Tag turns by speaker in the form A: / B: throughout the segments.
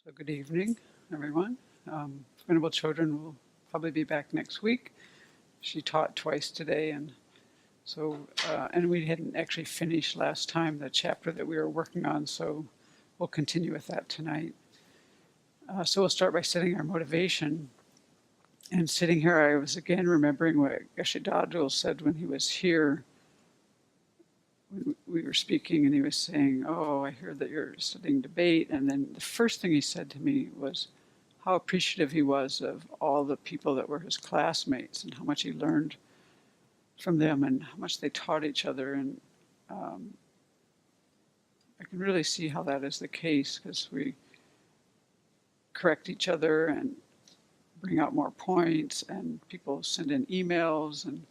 A: So good evening, everyone. Venerable Children will probably be back next week. She taught twice today, and we hadn't actually finished last time the chapter that we were working on, so we'll continue with that tonight. So we'll start by setting our motivation. And sitting here, I was again remembering what Geshe Dadul said when he was here. We were speaking and he was saying, "Oh, I hear that you're studying debate." And then the first thing he said to me was how appreciative he was of all the people that were his classmates and how much he learned from them and how much they taught each other. And I can really see how that is the case because we correct each other and bring out more points, and people send in emails and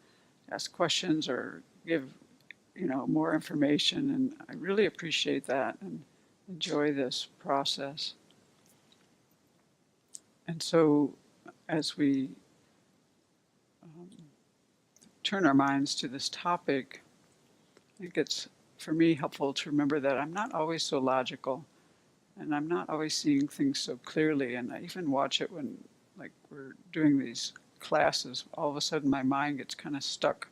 A: ask questions or give more information, and I really appreciate that and enjoy this process. And so as we turn our minds to this topic, I think it's, for me, helpful to remember that I'm not always so logical and I'm not always seeing things so clearly. And I even watch it when, like, we're doing these classes, all of a sudden my mind gets kind of stuck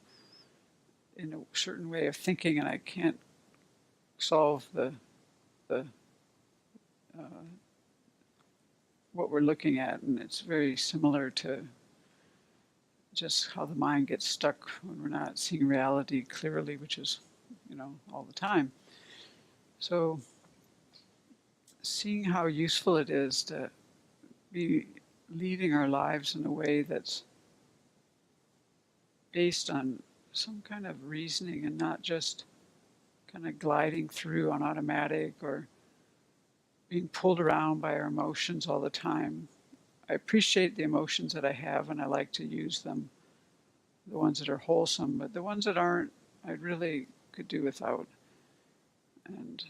A: in a certain way of thinking, and I can't solve what we're looking at. And it's very similar to just how the mind gets stuck when we're not seeing reality clearly, which is, all the time. So seeing how useful it is to be leading our lives in a way that's based on some kind of reasoning and not just kind of gliding through on automatic or being pulled around by our emotions all the time. I appreciate the emotions that I have and I like to use them, the ones that are wholesome, but the ones that aren't, I really could do without. And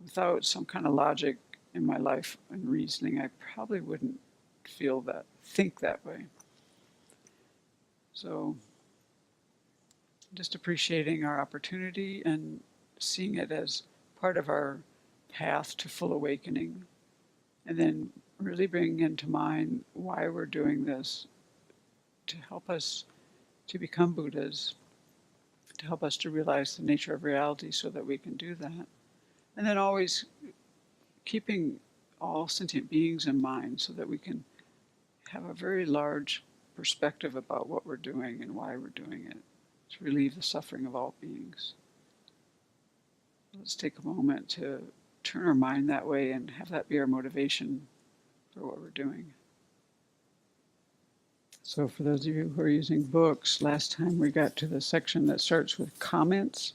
A: without some kind of logic in my life and reasoning, I probably wouldn't think that way. So just appreciating our opportunity and seeing it as part of our path to full awakening. And then really bringing into mind why we're doing this, to help us to become Buddhas, to help us to realize the nature of reality so that we can do that. And then always keeping all sentient beings in mind so that we can have a very large perspective about what we're doing and why we're doing it, to relieve the suffering of all beings. Let's take a moment to turn our mind that way and have that be our motivation for what we're doing. So for those of you who are using books, last time we got to the section that starts with comments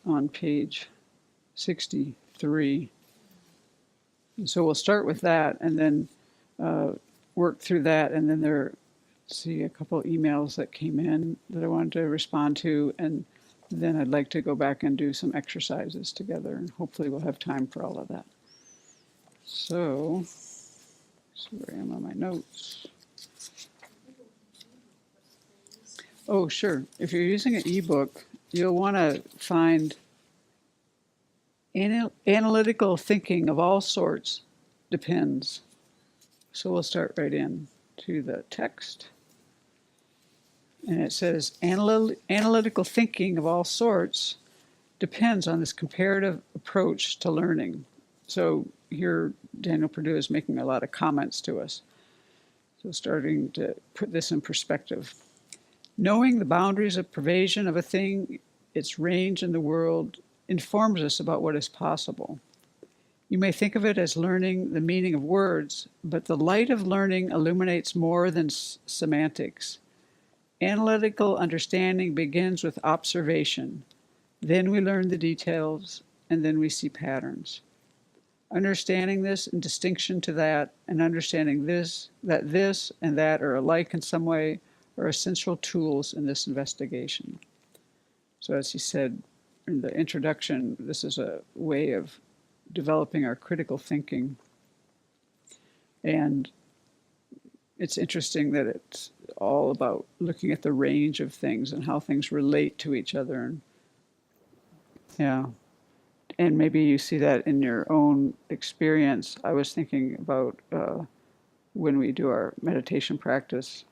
A: on page 63. And so we'll start with that and then work through that, and then there are a couple of emails that came in that I wanted to respond to, and then I'd like to go back and do some exercises together, and hopefully we'll have time for all of that. So where I am on my notes. Oh, sure. If you're using an ebook, you'll want to find analytical thinking of all sorts depends. So we'll start right in to the text. And it says, analytical thinking of all sorts depends on this comparative approach to learning. So here, Daniel Perdue is making a lot of comments to us. So starting to put this in perspective. Knowing the boundaries of pervasion of a thing, its range in the world, informs us about what is possible. You may think of it as learning the meaning of words, but the light of learning illuminates more than semantics. Analytical understanding begins with observation. Then we learn the details, and then we see patterns. Understanding this in distinction to that, and understanding this and that are alike in some way, are essential tools in this investigation. So as he said in the introduction, this is a way of developing our critical thinking. And it's interesting that it's all about looking at the range of things and how things relate to each other. And yeah, and maybe you see that in your own experience. I was thinking about when we do our meditation practice,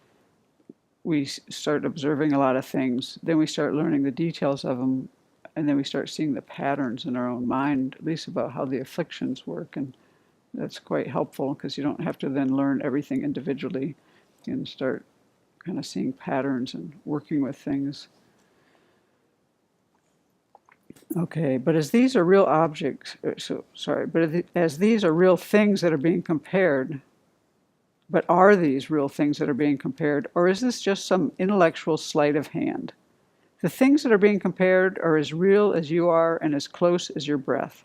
A: we start observing a lot of things, then we start learning the details of them, and then we start seeing the patterns in our own mind, at least about how the afflictions work. And that's quite helpful because you don't have to then learn everything individually. You can start kind of seeing patterns and working with things. Okay, but as these are real objects, as these are real things that are being compared, but are these real things that are being compared, or is this just some intellectual sleight of hand? The things that are being compared are as real as you are and as close as your breath.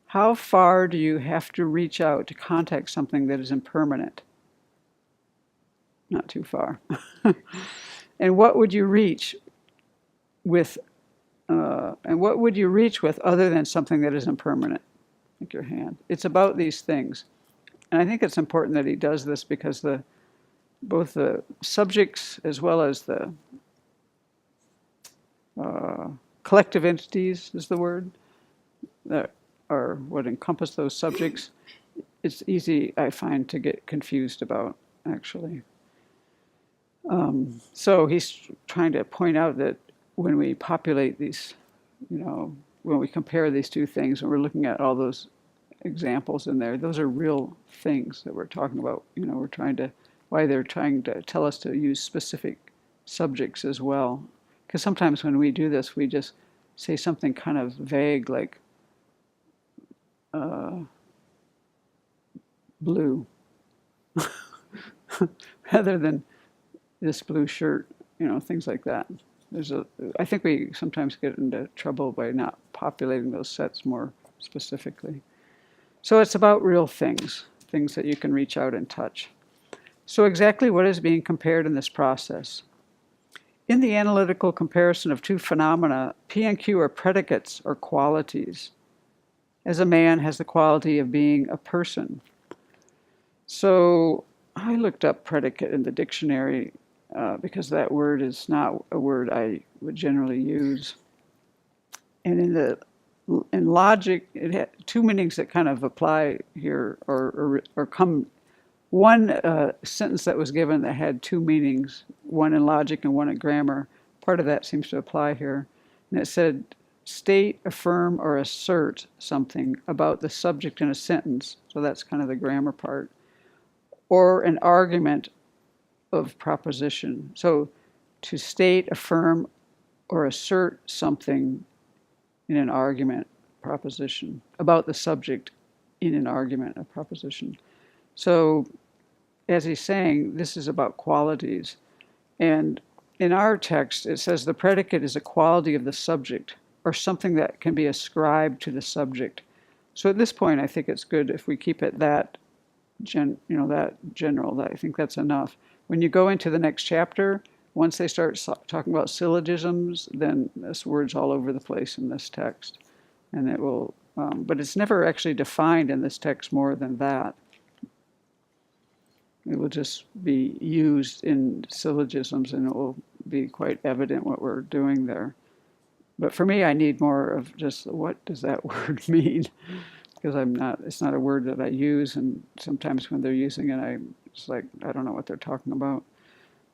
A: How far do you have to reach out to contact something that is impermanent? Not too far. And what would you reach with? And what would you reach with other than something that is impermanent, like your hand? It's about these things. And I think it's important that he does this because both the subjects as well as the collective entities is the word, that are what encompass those subjects, it's easy, I find, to get confused about, actually. So he's trying to point out that when we populate these, when we compare these two things, and we're looking at all those examples in there, those are real things that we're talking about. Why they're trying to tell us to use specific subjects as well. Because sometimes when we do this, we just say something kind of vague like blue, rather than this blue shirt, things like that. I think we sometimes get into trouble by not populating those sets more specifically. So it's about real things that you can reach out and touch. So exactly what is being compared in this process? In the analytical comparison of two phenomena, P and Q are predicates or qualities, as a man has the quality of being a person. So I looked up predicate in the dictionary because that word is not a word I would generally use. And in logic, it had two meanings that kind of apply here, or come. One sentence that was given that had two meanings, one in logic and one in grammar. Part of that seems to apply here. And it said, state, affirm, or assert something about the subject in a sentence. So that's kind of the grammar part. Or an argument of proposition. So to state, affirm, or assert something in an argument, proposition, about the subject in an argument, a proposition. So, as he's saying, this is about qualities. And in our text, it says the predicate is a quality of the subject, or something that can be ascribed to the subject. So at this point, I think it's good if we keep it that general. That I think that's enough. When you go into the next chapter, once they start talking about syllogisms, then this word's all over the place in this text. And it will, but it's never actually defined in this text more than that. It will just be used in syllogisms, and it will be quite evident what we're doing there. But for me, I need more of just what does that word mean? Because it's not a word that I use, and sometimes when they're using it, it's like, I don't know what they're talking about.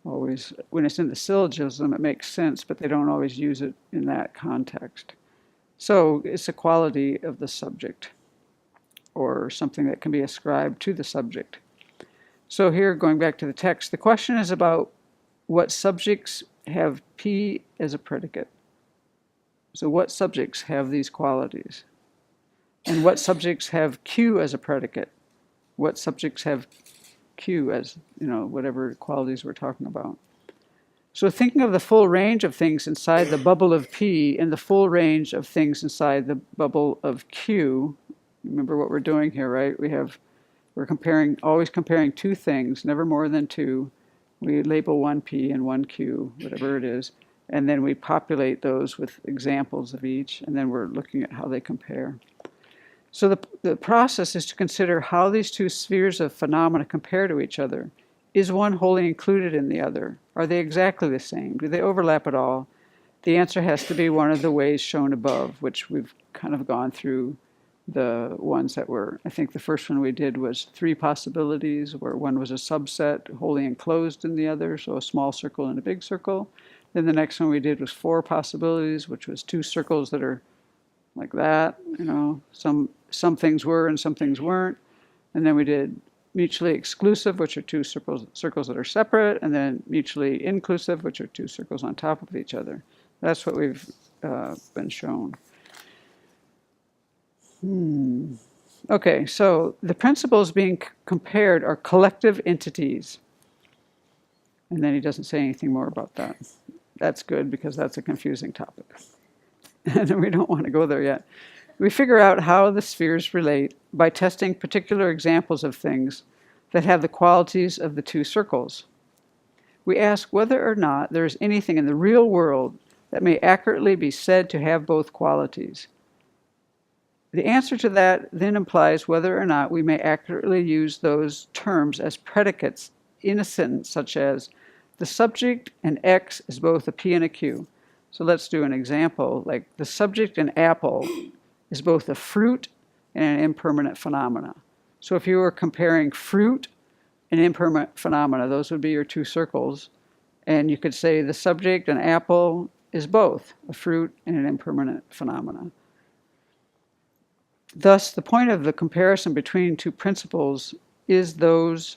A: Always, when it's in the syllogism, it makes sense, but they don't always use it in that context. So it's a quality of the subject, or something that can be ascribed to the subject. So here, going back to the text, the question is about what subjects have P as a predicate. So what subjects have these qualities? And what subjects have Q as a predicate? What subjects have Q as, whatever qualities we're talking about? So thinking of the full range of things inside the bubble of P and the full range of things inside the bubble of Q, remember what we're doing here, right? We're always comparing two things, never more than two. We label one P and one Q, whatever it is, and then we populate those with examples of each, and then we're looking at how they compare. So the process is to consider how these two spheres of phenomena compare to each other. Is one wholly included in the other? Are they exactly the same? Do they overlap at all? The answer has to be one of the ways shown above, which we've kind of gone through the ones that were, I think the first one we did was 3 possibilities, where one was a subset wholly enclosed in the other, so a small circle and a big circle. Then the next one we did was 4 possibilities, which was 2 circles that are like that, some things were and some things weren't. And then we did mutually exclusive, which are 2 circles that are separate, and then mutually inclusive, which are 2 circles on top of each other. That's what we've been shown. Okay, so the principles being compared are collective entities. And then he doesn't say anything more about that. That's good, because that's a confusing topic. And we don't want to go there yet. We figure out how the spheres relate by testing particular examples of things that have the qualities of the 2 circles. We ask whether or not there is anything in the real world that may accurately be said to have both qualities. The answer to that then implies whether or not we may accurately use those terms as predicates in a sentence, such as, the subject and X is both a P and a Q. So let's do an example, like the subject and apple is both a fruit and an impermanent phenomena. So if you were comparing fruit and impermanent phenomena, those would be your 2 circles. And you could say the subject and apple is both a fruit and an impermanent phenomena. Thus, the point of the comparison between 2 principles is those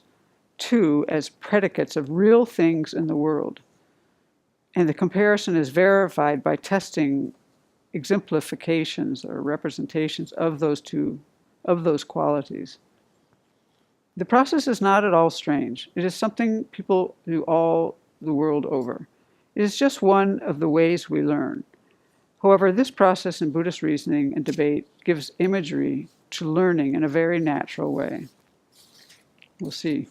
A: 2 as predicates of real things in the world. And the comparison is verified by testing exemplifications or representations of those qualities. The process is not at all strange. It is something people do all the world over. It is just one of the ways we learn. However, this process in Buddhist reasoning and debate gives imagery to learning in a very natural way. We'll see.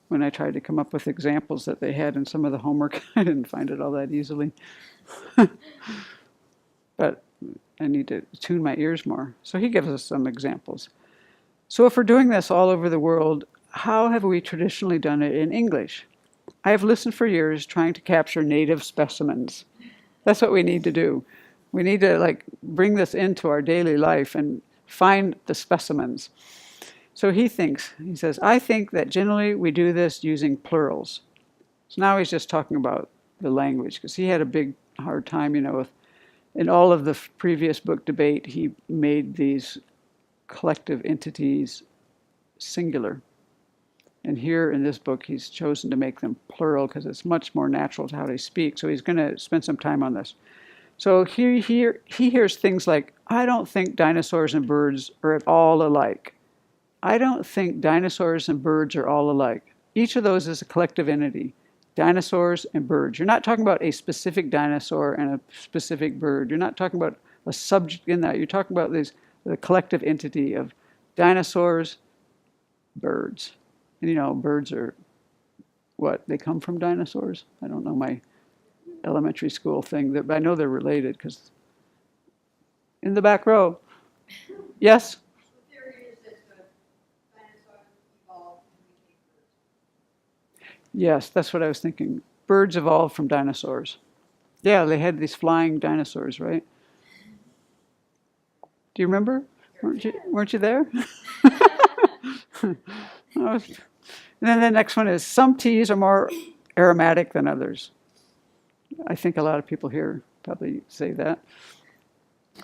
A: When I tried to come up with examples that they had in some of the homework, I didn't find it all that easily. But I need to tune my ears more. So he gives us some examples. So if we're doing this all over the world, how have we traditionally done it in English? I have listened for years trying to capture native specimens. That's what we need to do. We need to bring this into our daily life and find the specimens. So he says, I think that generally we do this using plurals. So now he's just talking about the language, because he had a big hard time, in all of the previous book debate, he made these collective entities singular. And here in this book, he's chosen to make them plural because it's much more natural to how they speak. So he's going to spend some time on this. So he hears things like, I don't think dinosaurs and birds are at all alike. I don't think dinosaurs and birds are all alike. Each of those is a collective entity. Dinosaurs and birds. You're not talking about a specific dinosaur and a specific bird. You're not talking about a subject in that. You're talking about the collective entity of dinosaurs, birds. And birds are what? They come from dinosaurs? I don't know my elementary school thing, but I know they're related because in the back row. Yes?
B: The theory is that the dinosaurs evolved and became birds.
A: Yes, that's what I was thinking. Birds evolved from dinosaurs. Yeah, they had these flying dinosaurs, right? Do you remember? Weren't you there? And then the next one is, some teas are more aromatic than others. I think a lot of people here probably say that.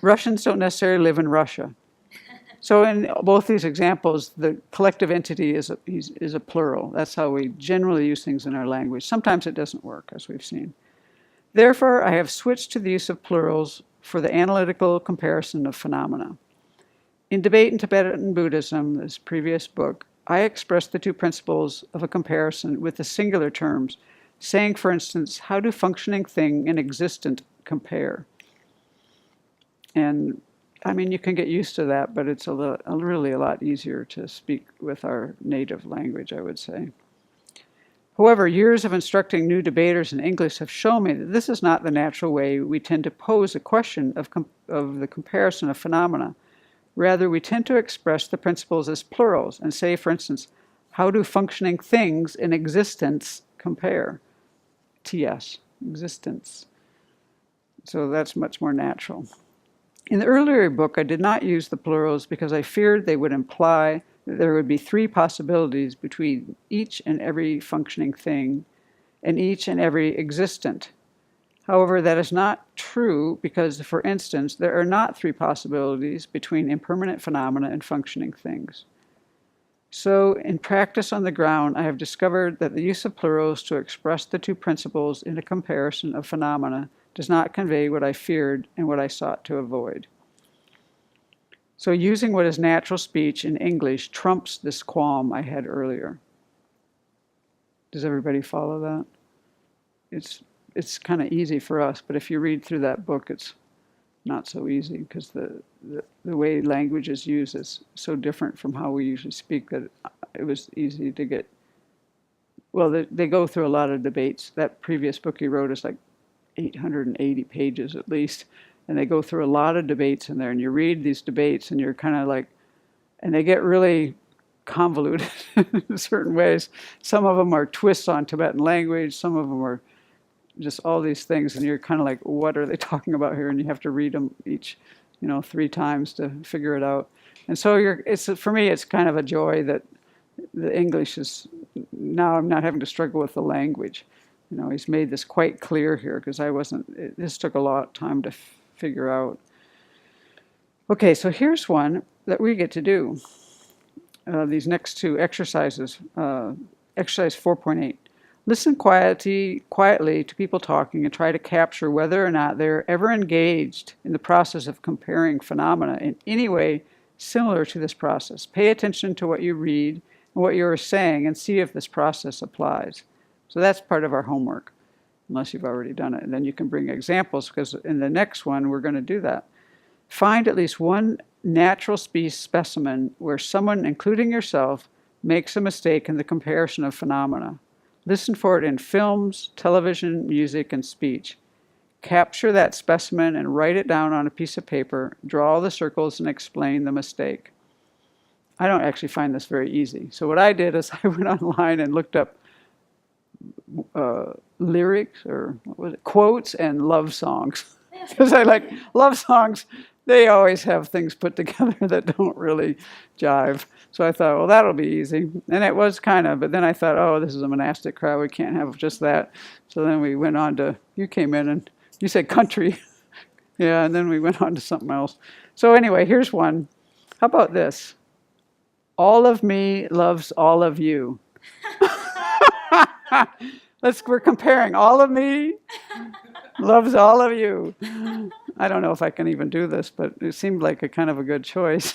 A: Russians don't necessarily live in Russia. So in both these examples, the collective entity is a plural. That's how we generally use things in our language. Sometimes it doesn't work, as we've seen. Therefore, I have switched to the use of plurals for the analytical comparison of phenomena. In Debate in Tibetan Buddhism, this previous book, I expressed the 2 principles of a comparison with the singular terms, saying, for instance, how do functioning thing and existent compare? And you can get used to that, but it's really a lot easier to speak with our native language, I would say. However, years of instructing new debaters in English have shown me that this is not the natural way we tend to pose a question of the comparison of phenomena. Rather, we tend to express the principles as plurals and say, for instance, how do functioning things in existence compare? TS, existence. So that's much more natural. In the earlier book, I did not use the plurals because I feared they would imply that there would be three possibilities between each and every functioning thing and each and every existent. However, that is not true because, for instance, there are not three possibilities between impermanent phenomena and functioning things. So, in practice on the ground, I have discovered that the use of plurals to express the two principles in a comparison of phenomena does not convey what I feared and what I sought to avoid. So, using what is natural speech in English trumps this qualm I had earlier. Does everybody follow that? It's kind of easy for us, but if you read through that book, it's not so easy because the way language is used is so different from how we usually speak that it was easy to get. Well, they go through a lot of debates. That previous book he wrote is like 880 pages at least, and they go through a lot of debates in there, and you read these debates and you're kind of like, and they get really convoluted in certain ways. Some of them are twists on Tibetan language, some of them are just all these things, and you're kind of like, what are they talking about here? And you have to read them each, 3 times to figure it out. And so for me, it's kind of a joy that the English is, now I'm not having to struggle with the language. He's made this quite clear here because this took a lot of time to figure out. Okay, so here's one that we get to do. These next two exercises. Exercise 4.8. Listen quietly to people talking and try to capture whether or not they're ever engaged in the process of comparing phenomena in any way similar to this process. Pay attention to what you read and what you're saying and see if this process applies. So that's part of our homework, unless you've already done it. And then you can bring examples, because in the next one, we're going to do that. Find at least one natural species specimen where someone, including yourself, makes a mistake in the comparison of phenomena. Listen for it in films, television, music, and speech. Capture that specimen and write it down on a piece of paper, draw the circles, and explain the mistake. I don't actually find this very easy. So what I did is I went online and looked up lyrics, or what was it, quotes and love songs. Because I like love songs. They always have things put together that don't really jive. So I thought, well, that'll be easy. And it was kind of, but then I thought, oh, this is a monastic crowd. We can't have just that. So then we went on to, you came in and you said country. Yeah, and then we went on to something else. So anyway, here's one. How about this? All of me loves all of you. We're comparing all of me loves all of you. I don't know if I can even do this, but it seemed like a kind of a good choice.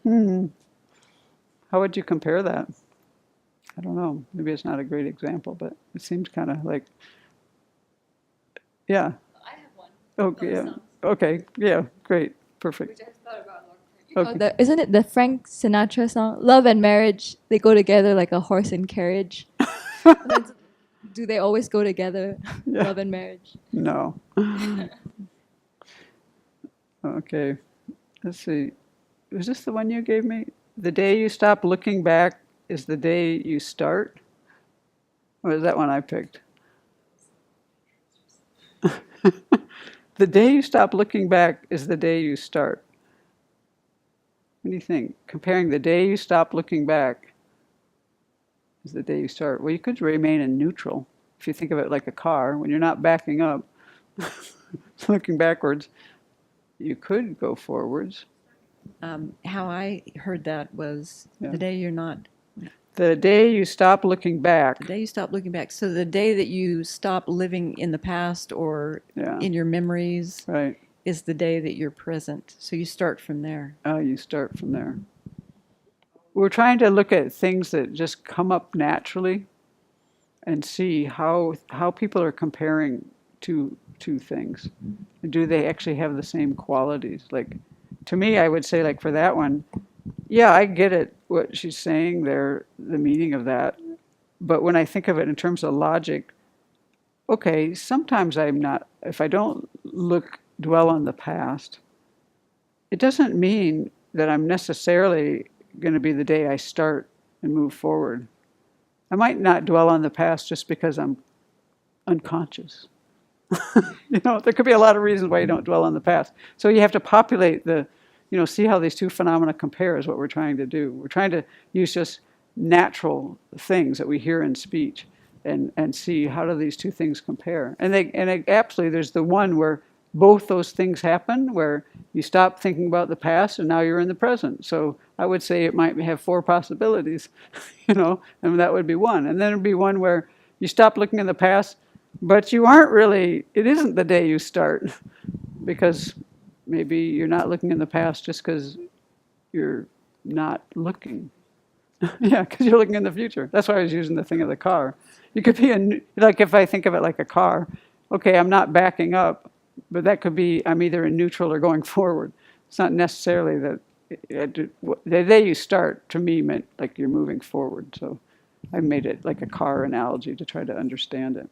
A: How would you compare that? I don't know. Maybe it's not a great example, but it seems kind of like, yeah.
B: I have one.
A: Okay, yeah. Okay, yeah, great, perfect.
B: Which I thought about long term.
A: Okay.
C: Isn't it the Frank Sinatra song? Love and marriage, they go together like a horse and carriage. Do they always go together?
A: Yeah.
C: Love and marriage.
A: No. Okay, let's see. Was this the one you gave me? The day you stop looking back is the day you start? Or is that one I picked? The day you stop looking back is the day you start. What do you think? Comparing the day you stop looking back is the day you start. Well, you could remain in neutral if you think of it like a car. When you're not backing up, looking backwards, you could go forwards.
D: How I heard that was
A: Yeah.
D: the day you're not,
A: The day you stop looking back.
D: the day you stop looking back. So the day that you stop living in the past or
A: Yeah.
D: in your memories
A: Right.
D: is the day that you're present. So you start from there.
A: You start from there. We're trying to look at things that just come up naturally and see how people are comparing two things. Do they actually have the same qualities? Like, to me, I would say, like, for that one, yeah, I get it, what she's saying there, the meaning of that. But when I think of it in terms of logic, okay, sometimes if I don't dwell on the past, it doesn't mean that I'm necessarily going to be the day I start and move forward. I might not dwell on the past just because I'm unconscious. There could be a lot of reasons why you don't dwell on the past. So you have to populate see how these two phenomena compare is what we're trying to do. We're trying to use just natural things that we hear in speech and see how do these two things compare. Absolutely, there's the one where both those things happen, where you stop thinking about the past and now you're in the present. So I would say it might have 4 possibilities, and that would be one. And then it'd be one where you stop looking in the past, but you aren't really, it isn't the day you start, because maybe you're not looking in the past just because you're not looking. Yeah, because you're looking in the future. That's why I was using the thing of the car. You could be like, if I think of it like a car, okay, I'm not backing up, but that could be I'm either in neutral or going forward. It's not necessarily that the day you start, to me, meant like you're moving forward. So I made it like a car analogy to try to understand it.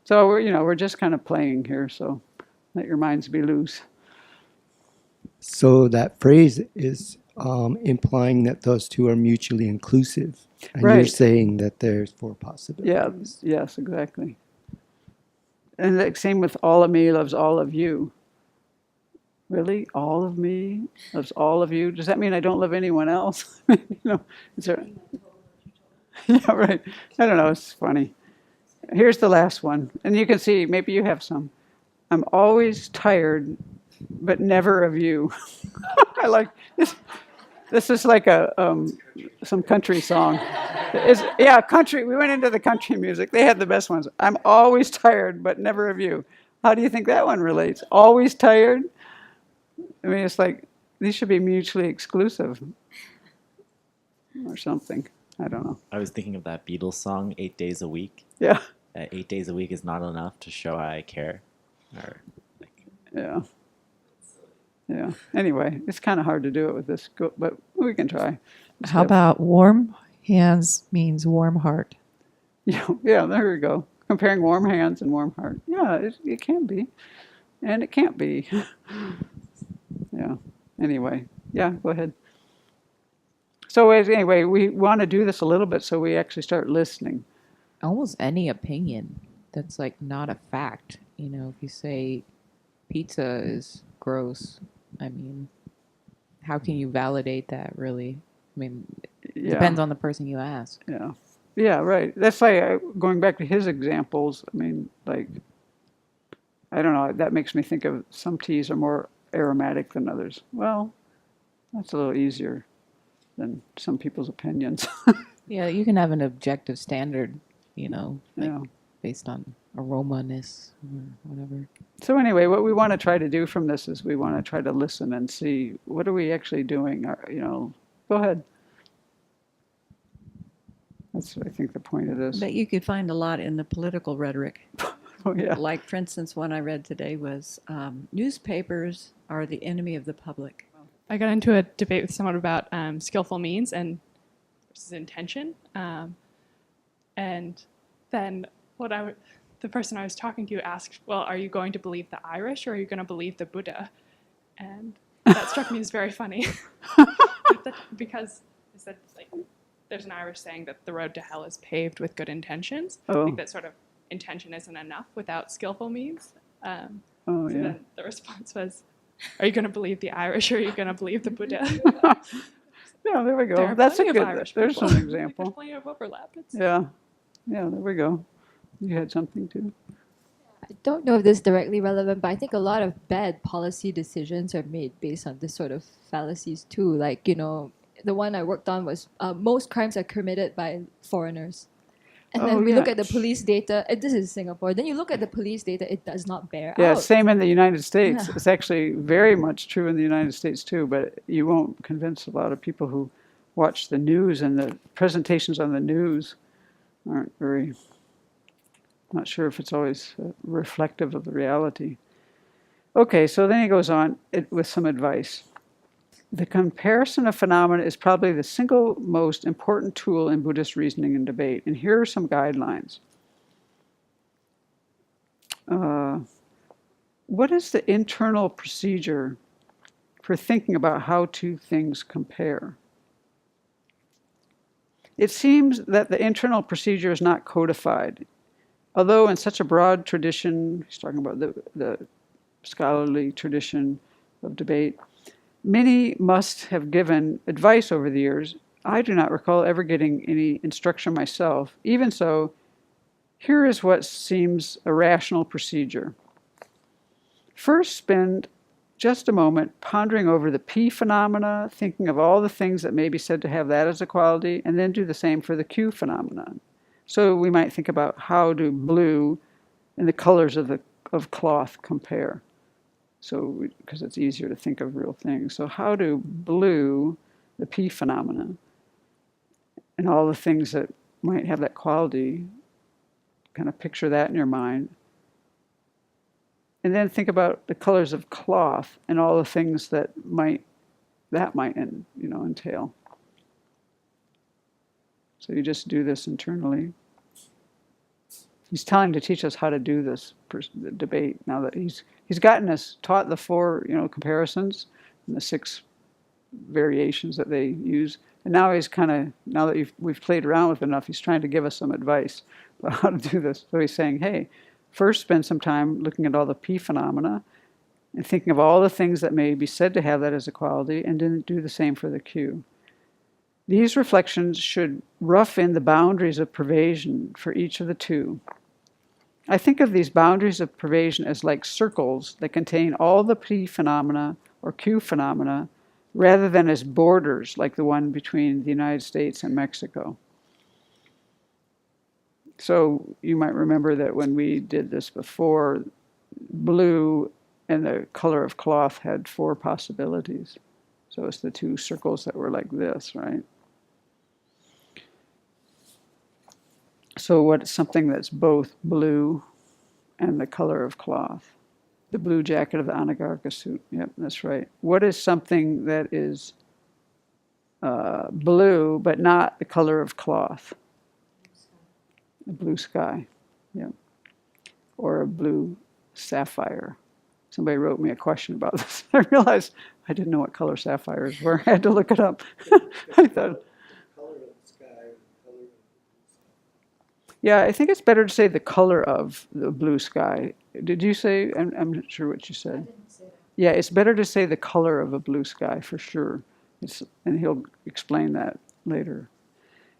A: So we're just kind of playing here. So let your minds be loose.
E: So that phrase is implying that those two are mutually inclusive. And you're
A: Right.
E: saying that there's 4
A: Yeah.
E: possibilities.
A: Yes. Exactly. And the same with all of me loves all of you. Really, all of me loves all of you. Does that mean I don't love anyone else? Is there? Yeah, right. I don't know. It's funny. Here's the last one, and you can see. Maybe you have some. I'm always tired, but never of you. I like this. This is like some country song. Country. We went into the country music. They had the best ones. I'm always tired, but never of you. How do you think that one relates? Always tired? I mean, it's like these should be mutually exclusive or something. I don't know.
F: I was thinking of that Beatles song, 8 Days a Week.
A: Yeah.
F: 8 days a week is not enough to show I care. Or
A: Yeah. Yeah. Anyway, it's kind of hard to do it with this, but we can try.
G: How about warm hands means warm heart?
A: Yeah, there we go. Comparing warm hands and warm heart. Yeah, it can be. And it can't be. Yeah. Anyway, yeah, go ahead. So anyway, we want to do this a little bit so we actually start listening.
G: Almost any opinion that's like not a fact. If you say pizza is gross, I mean, how can you validate that really? I mean, it depends on the person you ask.
A: Yeah. Yeah, right. That's like going back to his examples. I mean, like, I don't know, that makes me think of some teas are more aromatic than others. Well, that's a little easier than some people's opinions.
G: Yeah, you can have an objective standard,
A: Yeah.
G: based on aromaness or whatever.
A: So anyway, what we want to try to do from this is we want to try to listen and see what are we actually doing. Go ahead. That's, I think, the point of this.
D: But you could find a lot in the political rhetoric.
A: Oh, yeah.
D: Like, for instance, one I read today was newspapers are the enemy of the public.
H: I got into a debate with someone about skillful means and versus intention, and then the person I was talking to asked, "Well, are you going to believe the Irish or are you going to believe the Buddha?" And that struck me as very funny because I said, like, there's an Irish saying that the road to hell is paved with good intentions. I think that sort of intention isn't enough without skillful means.
A: Then
H: the response was, are you going to believe the Irish or are you going to believe the Buddha?
A: Yeah, there we go.
H: There are
A: That's a
H: plenty of
A: good.
H: Irish
A: There's
H: people.
A: an example.
H: There's plenty of overlap.
A: Yeah, there we go. You had something too.
C: I don't know if this is directly relevant, but I think a lot of bad policy decisions are made based on this sort of fallacies too. Like, the one I worked on was most crimes are committed by foreigners. And then we look at the police data. This is Singapore. Then you look at the police data, it does not bear
A: Yeah,
C: out.
A: same in the United States.
C: Yeah.
A: It's actually very much true in the United States too, but you won't convince a lot of people who watch the news, and the presentations on the news aren't very, not sure if it's always reflective of the reality. Okay, so then he goes on with some advice. The comparison of phenomena is probably the single most important tool in Buddhist reasoning and debate. And here are some guidelines. What is the internal procedure for thinking about how two things compare? It seems that the internal procedure is not codified. Although in such a broad tradition, he's talking about the scholarly tradition of debate, many must have given advice over the years. I do not recall ever getting any instruction myself. Even so, here is what seems a rational procedure. First, spend just a moment pondering over the P phenomena, thinking of all the things that may be said to have that as a quality, and then do the same for the Q phenomenon. So we might think about how do blue and the colors of cloth compare. So, because it's easier to think of real things. So how do blue, the P phenomenon, and all the things that might have that quality, kind of picture that in your mind. And then think about the colors of cloth and all the things that might entail. So you just do this internally. He's telling to teach us how to do this debate now that he's gotten us taught the 4 comparisons and the 6 variations that they use, and now he's now that we've played around with enough, he's trying to give us some advice about how to do this. So he's saying, hey, first spend some time looking at all the P phenomena and thinking of all the things that may be said to have that as a quality, and then do the same for the Q. These reflections should rough in the boundaries of pervasion for each of the 2. I think of these boundaries of pervasion as like circles that contain all the P phenomena or Q phenomena, rather than as borders like the one between the United States and Mexico. So you might remember that when we did this before, blue and the color of cloth had 4 possibilities. So it's the 2 circles that were like this, right? So what's something that's both blue and the color of cloth? The blue jacket of the Anagarika suit. Yep, that's right. What is something that is blue but not the color of cloth? The blue sky. Yep. Or a blue sapphire. Somebody wrote me a question about this. I realized I didn't know what color sapphires were. I had to look it up. I thought, yeah, I think it's better to say the color of the blue sky. Did you say? I'm not sure what you said. I didn't say that. Yeah, it's better to say the color of a blue sky for sure. And he'll explain that later.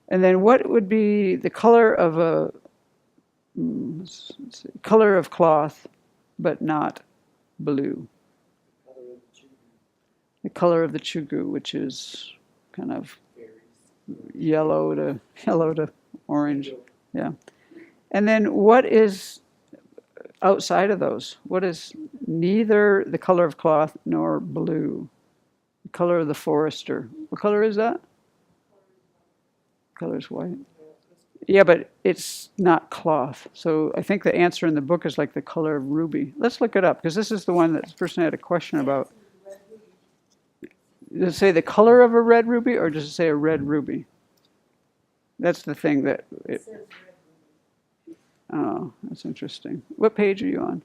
A: And then what would be the color of a color of cloth, but not blue? The color of the chugu, which is kind of yellow to orange. Yeah. And then what is outside of those? What is neither the color of cloth nor blue? The color of the forester. What color is that? Color is white. Yeah, but it's not cloth. So I think the answer in the book is like the color of ruby. Let's look it up, because this is the one that this person had a question about. Does it say the color of a red ruby, or does it say a red ruby? That's the thing that oh, that's interesting. What page are you on?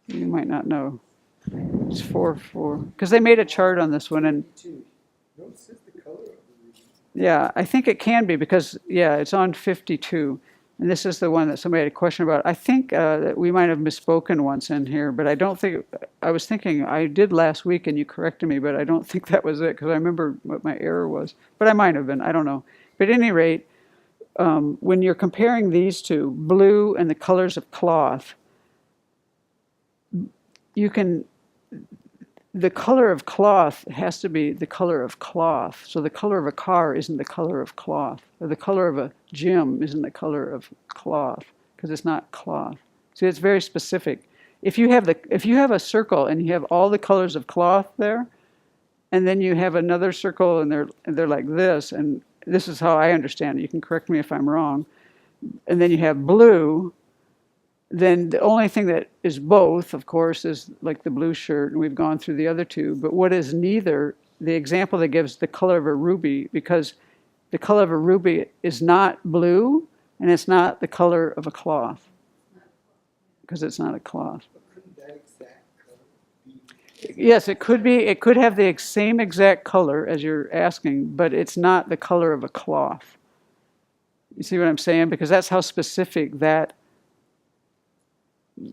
A: You might not know. It's 4. Because they made a chart on this one, and yeah, I think it can be because, yeah, it's on 52. And this is the one that somebody had a question about. I think that we might have misspoken once in here, but I don't think, I was thinking I did last week and you corrected me, but I don't think that was it because I remember what my error was. But I might have been, I don't know. But at any rate, when you're comparing these 2, blue and the colors of cloth, you can, the color of cloth has to be the color of cloth. So the color of a car isn't the color of cloth. Or the color of a gym isn't the color of cloth, because it's not cloth. So it's very specific. If you have a circle and you have all the colors of cloth there, and then you have another circle and they're like this, and this is how I understand it. You can correct me if I'm wrong. And then you have blue. Then the only thing that is both, of course, is like the blue shirt, and we've gone through the other 2. But what is neither, the example that gives the color of a ruby, because the color of a ruby is not blue, and it's not the color of a cloth, because it's not a cloth. Yes, it could be. It could have the same exact color as you're asking, but it's not the color of a cloth. You see what I'm saying? Because that's how specific that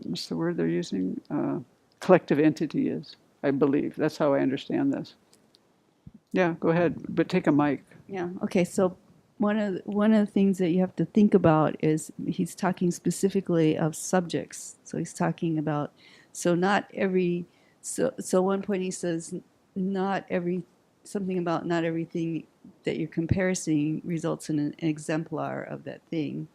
A: what's the word they're using? Collective entity is, I believe. That's how I understand this. Yeah, go ahead, but take a mic.
I: Yeah. Okay. So one of the things that you have to think about is he's talking specifically of subjects. So he's talking about not every so one point he says not everything that you're comparing results in an exemplar of that thing.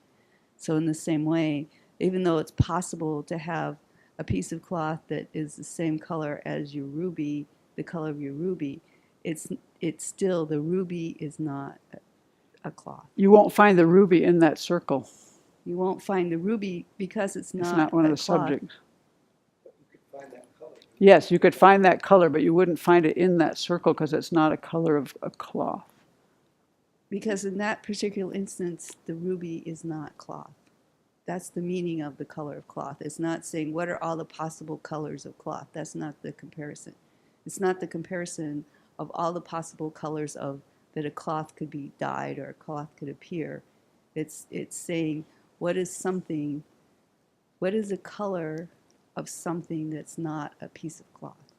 I: So in the same way, even though it's possible to have a piece of cloth that is the same color as your ruby, the color of your ruby, it's still, the ruby is not a cloth.
A: You won't find the ruby in that circle.
I: You won't find the ruby because it's
A: It's not one of the
I: cloth.
A: subjects. Yes, you could find that color, but you wouldn't find it in that circle because it's not a color of a cloth.
I: Because in that particular instance, the ruby is not cloth. That's the meaning of the color of cloth. It's not saying what are all the possible colors of cloth. That's not the comparison. It's not the comparison of all the possible colors of that a cloth could be dyed or a cloth could appear. It's saying what is a color of something that's not a piece of cloth.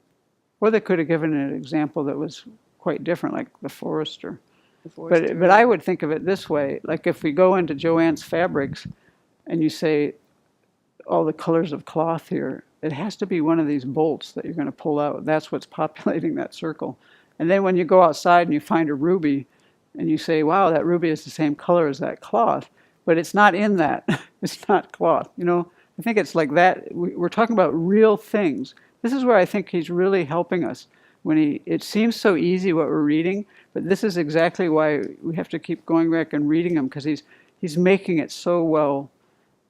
A: Or they could have given an example that was quite different, like the forester.
I: The forester-
A: But I would think of it this way, like if we go into Joanne's Fabrics and you say all the colors of cloth here, it has to be one of these bolts that you're going to pull out. That's what's populating that circle. And then when you go outside and you find a ruby and you say, wow, that ruby is the same color as that cloth, but it's not in that. It's not cloth. You know, I think it's like that. We're talking about real things. This is where I think he's really helping us. It seems so easy what we're reading, but this is exactly why we have to keep going back and reading them, because he's making it so well.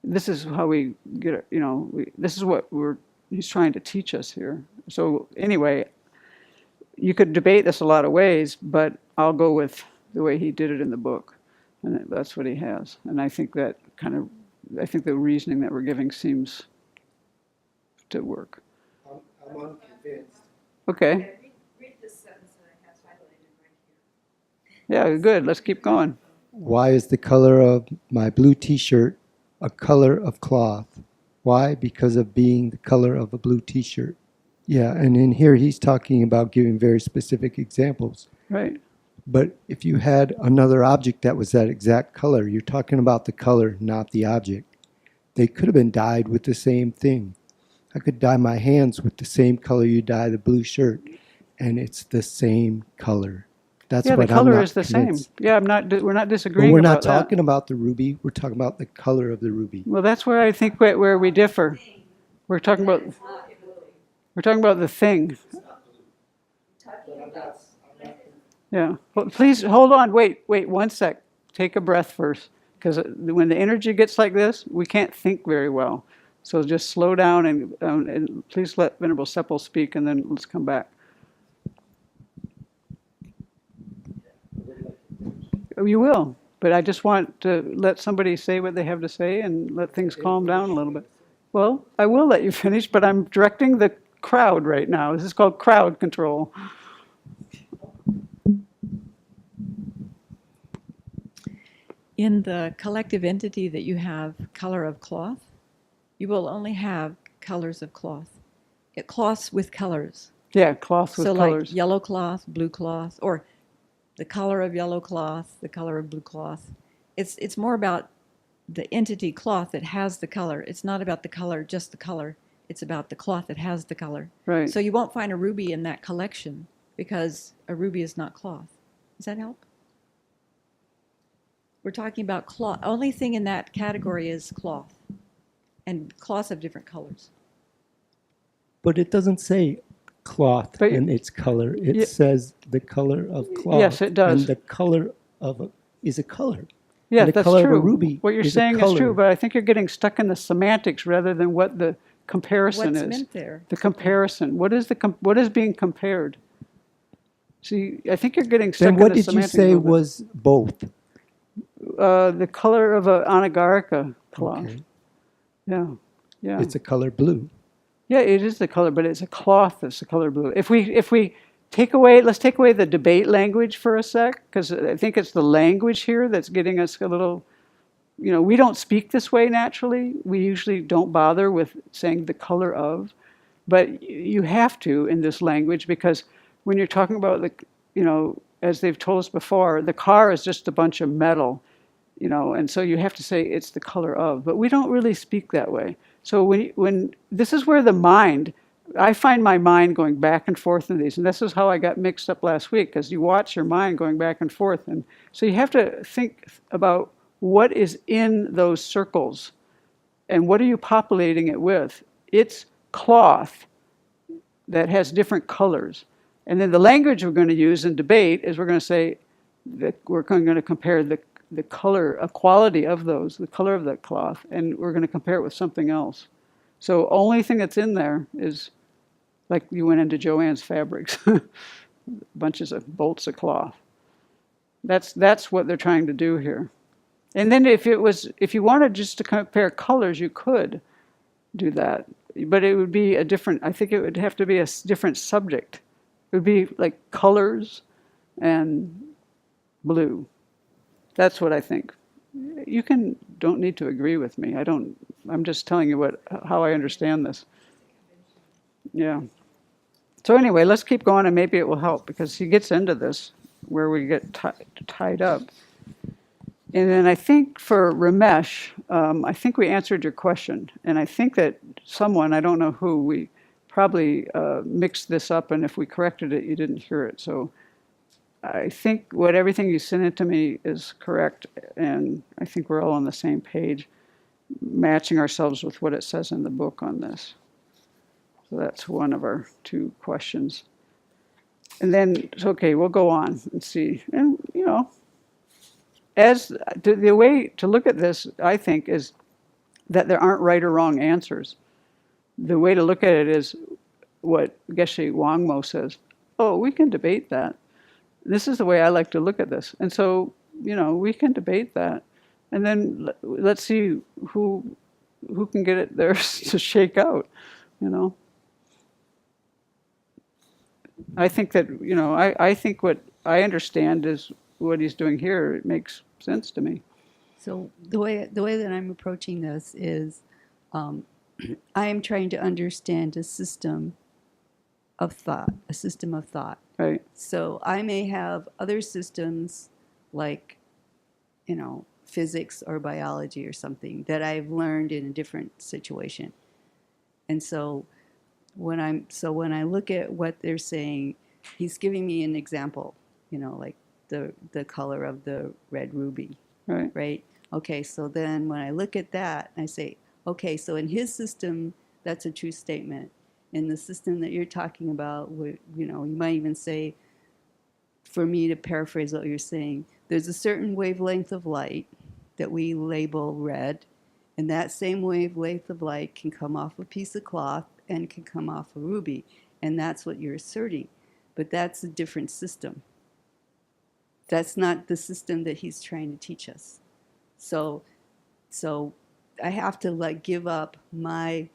A: This is how we get it, you know, this is what he's trying to teach us here. So anyway, you could debate this a lot of ways, but I'll go with the way he did it in the book. And that's what he has. And I think that I think the reasoning that we're giving seems to work.
E: I'm unconvinced.
A: Okay.
B: Read this sentence that I have highlighted right here.
A: Yeah, good. Let's keep going.
E: Why is the color of my blue t-shirt a color of cloth? Why? Because of being the color of a blue t-shirt. Yeah, and in here he's talking about giving very specific examples.
A: Right.
E: But if you had another object that was that exact color, you're talking about the color, not the object. They could have been dyed with the same thing. I could dye my hands with the same color you dye the blue shirt, and it's the same color. That's
A: Yeah,
E: what
A: the color
E: I'm not
A: is the
E: convinced.
A: same. Yeah, we're not
E: But
A: disagreeing
E: we're
A: about
E: not
A: that.
E: talking about the ruby. We're talking about the color of the ruby.
A: Well, that's where I think where we differ. We're talking about the thing. Yeah. Well, please hold on. Wait 1 sec. Take a breath first, because when the energy gets like this, we can't think very well. So just slow down and please let Venerable Sepul speak, and then let's come back. You will, but I just want to let somebody say what they have to say and let things calm down a little bit. Well, I will let you finish, but I'm directing the crowd right now. This is called crowd control.
D: In the collective entity that you have color of cloth, you will only have colors of cloth. Cloths with colors.
A: Yeah, cloth with
D: So
A: colors.
D: like yellow cloth, blue cloth, or the color of yellow cloth, the color of blue cloth. It's more about the entity cloth that has the color. It's not about the color, just the color. It's about the cloth that has the color.
A: Right.
D: So you won't find a ruby in that collection because a ruby is not cloth. Does that help? We're talking about cloth. Only thing in that category is cloth. And cloths have different colors.
E: But it doesn't say cloth
A: But-
E: in its color. It
A: Ye-
E: says the color of cloth.
A: Yes, it does.
E: And the color of is a color.
A: Yeah,
E: the
A: that's
E: color of a
A: true.
E: ruby
A: What you're
E: is a
A: saying is
E: color.
A: true, but I think you're getting stuck in the semantics rather than what the comparison
D: What's
A: is.
D: meant there?
A: The comparison. What is being compared? See, I think you're getting stuck
E: Then
A: in
E: what
A: the
E: did you
A: semantics a
E: say
A: little bit.
E: was both?
A: The color of an anagarika cloth.
E: Okay.
A: Yeah, yeah.
E: It's a color blue.
A: Yeah, it is the color, but it's a cloth that's the color blue. If we let's take away the debate language for a sec, because I think it's the language here that's getting us a little we don't speak this way naturally. We usually don't bother with saying the color of, but you have to in this language, because when you're talking about as they've told us before, the car is just a bunch of metal, and so you have to say it's the color of, but we don't really speak that way. So when this is where the mind, I find my mind going back and forth in these, and this is how I got mixed up last week, because you watch your mind going back and forth, and so you have to think about what is in those circles, and what are you populating it with? It's cloth that has different colors. And then the language we're going to use in debate is we're going to say that we're going to compare the color, a quality of those, the color of that cloth, and we're going to compare it with something else. So only thing that's in there is, like you went into Joann's Fabrics, bunches of bolts of cloth. That's what they're trying to do here. And then if you wanted just to compare colors, you could do that. But it would be I think it would have to be a different subject. It would be like colors and blue. That's what I think. You don't need to agree with me. I'm just telling you how I understand this. Yeah. So anyway, let's keep going, and maybe it will help, because he gets into this where we get tied up. And then I think for Ramesh, I think we answered your question. And I think that someone, I don't know who, we probably mixed this up, and if we corrected it, you didn't hear it. So I think everything you sent it to me is correct, and I think we're all on the same page, matching ourselves with what it says in the book on this. So that's one of our 2 questions. And then, okay, we'll go on and see. And, as the way to look at this, I think, is that there aren't right or wrong answers. The way to look at it is what Geshe Wangmo says. Oh, we can debate that. This is the way I like to look at this. And so, we can debate that. And then let's see who can get it there to shake out, I think that, I think what I understand is what he's doing here. It makes sense to me.
I: So the way that I'm approaching this is, I am trying to understand a system of thought.
A: Right.
I: So I may have other systems like, physics or biology or something that I've learned in a different situation. And so when I look at what they're saying, he's giving me an example, like the color of the red ruby. Right? Okay, so then when I look at that, I say, okay, so in his system, that's a true statement. In the system that you're talking about, you might even say, for me to paraphrase what you're saying, there's a certain wavelength of light that we label red, and that same wavelength of light can come off a piece of cloth and can come off a ruby, and that's what you're asserting. But that's a different system. That's not the system that he's trying to teach us. So I have to give up my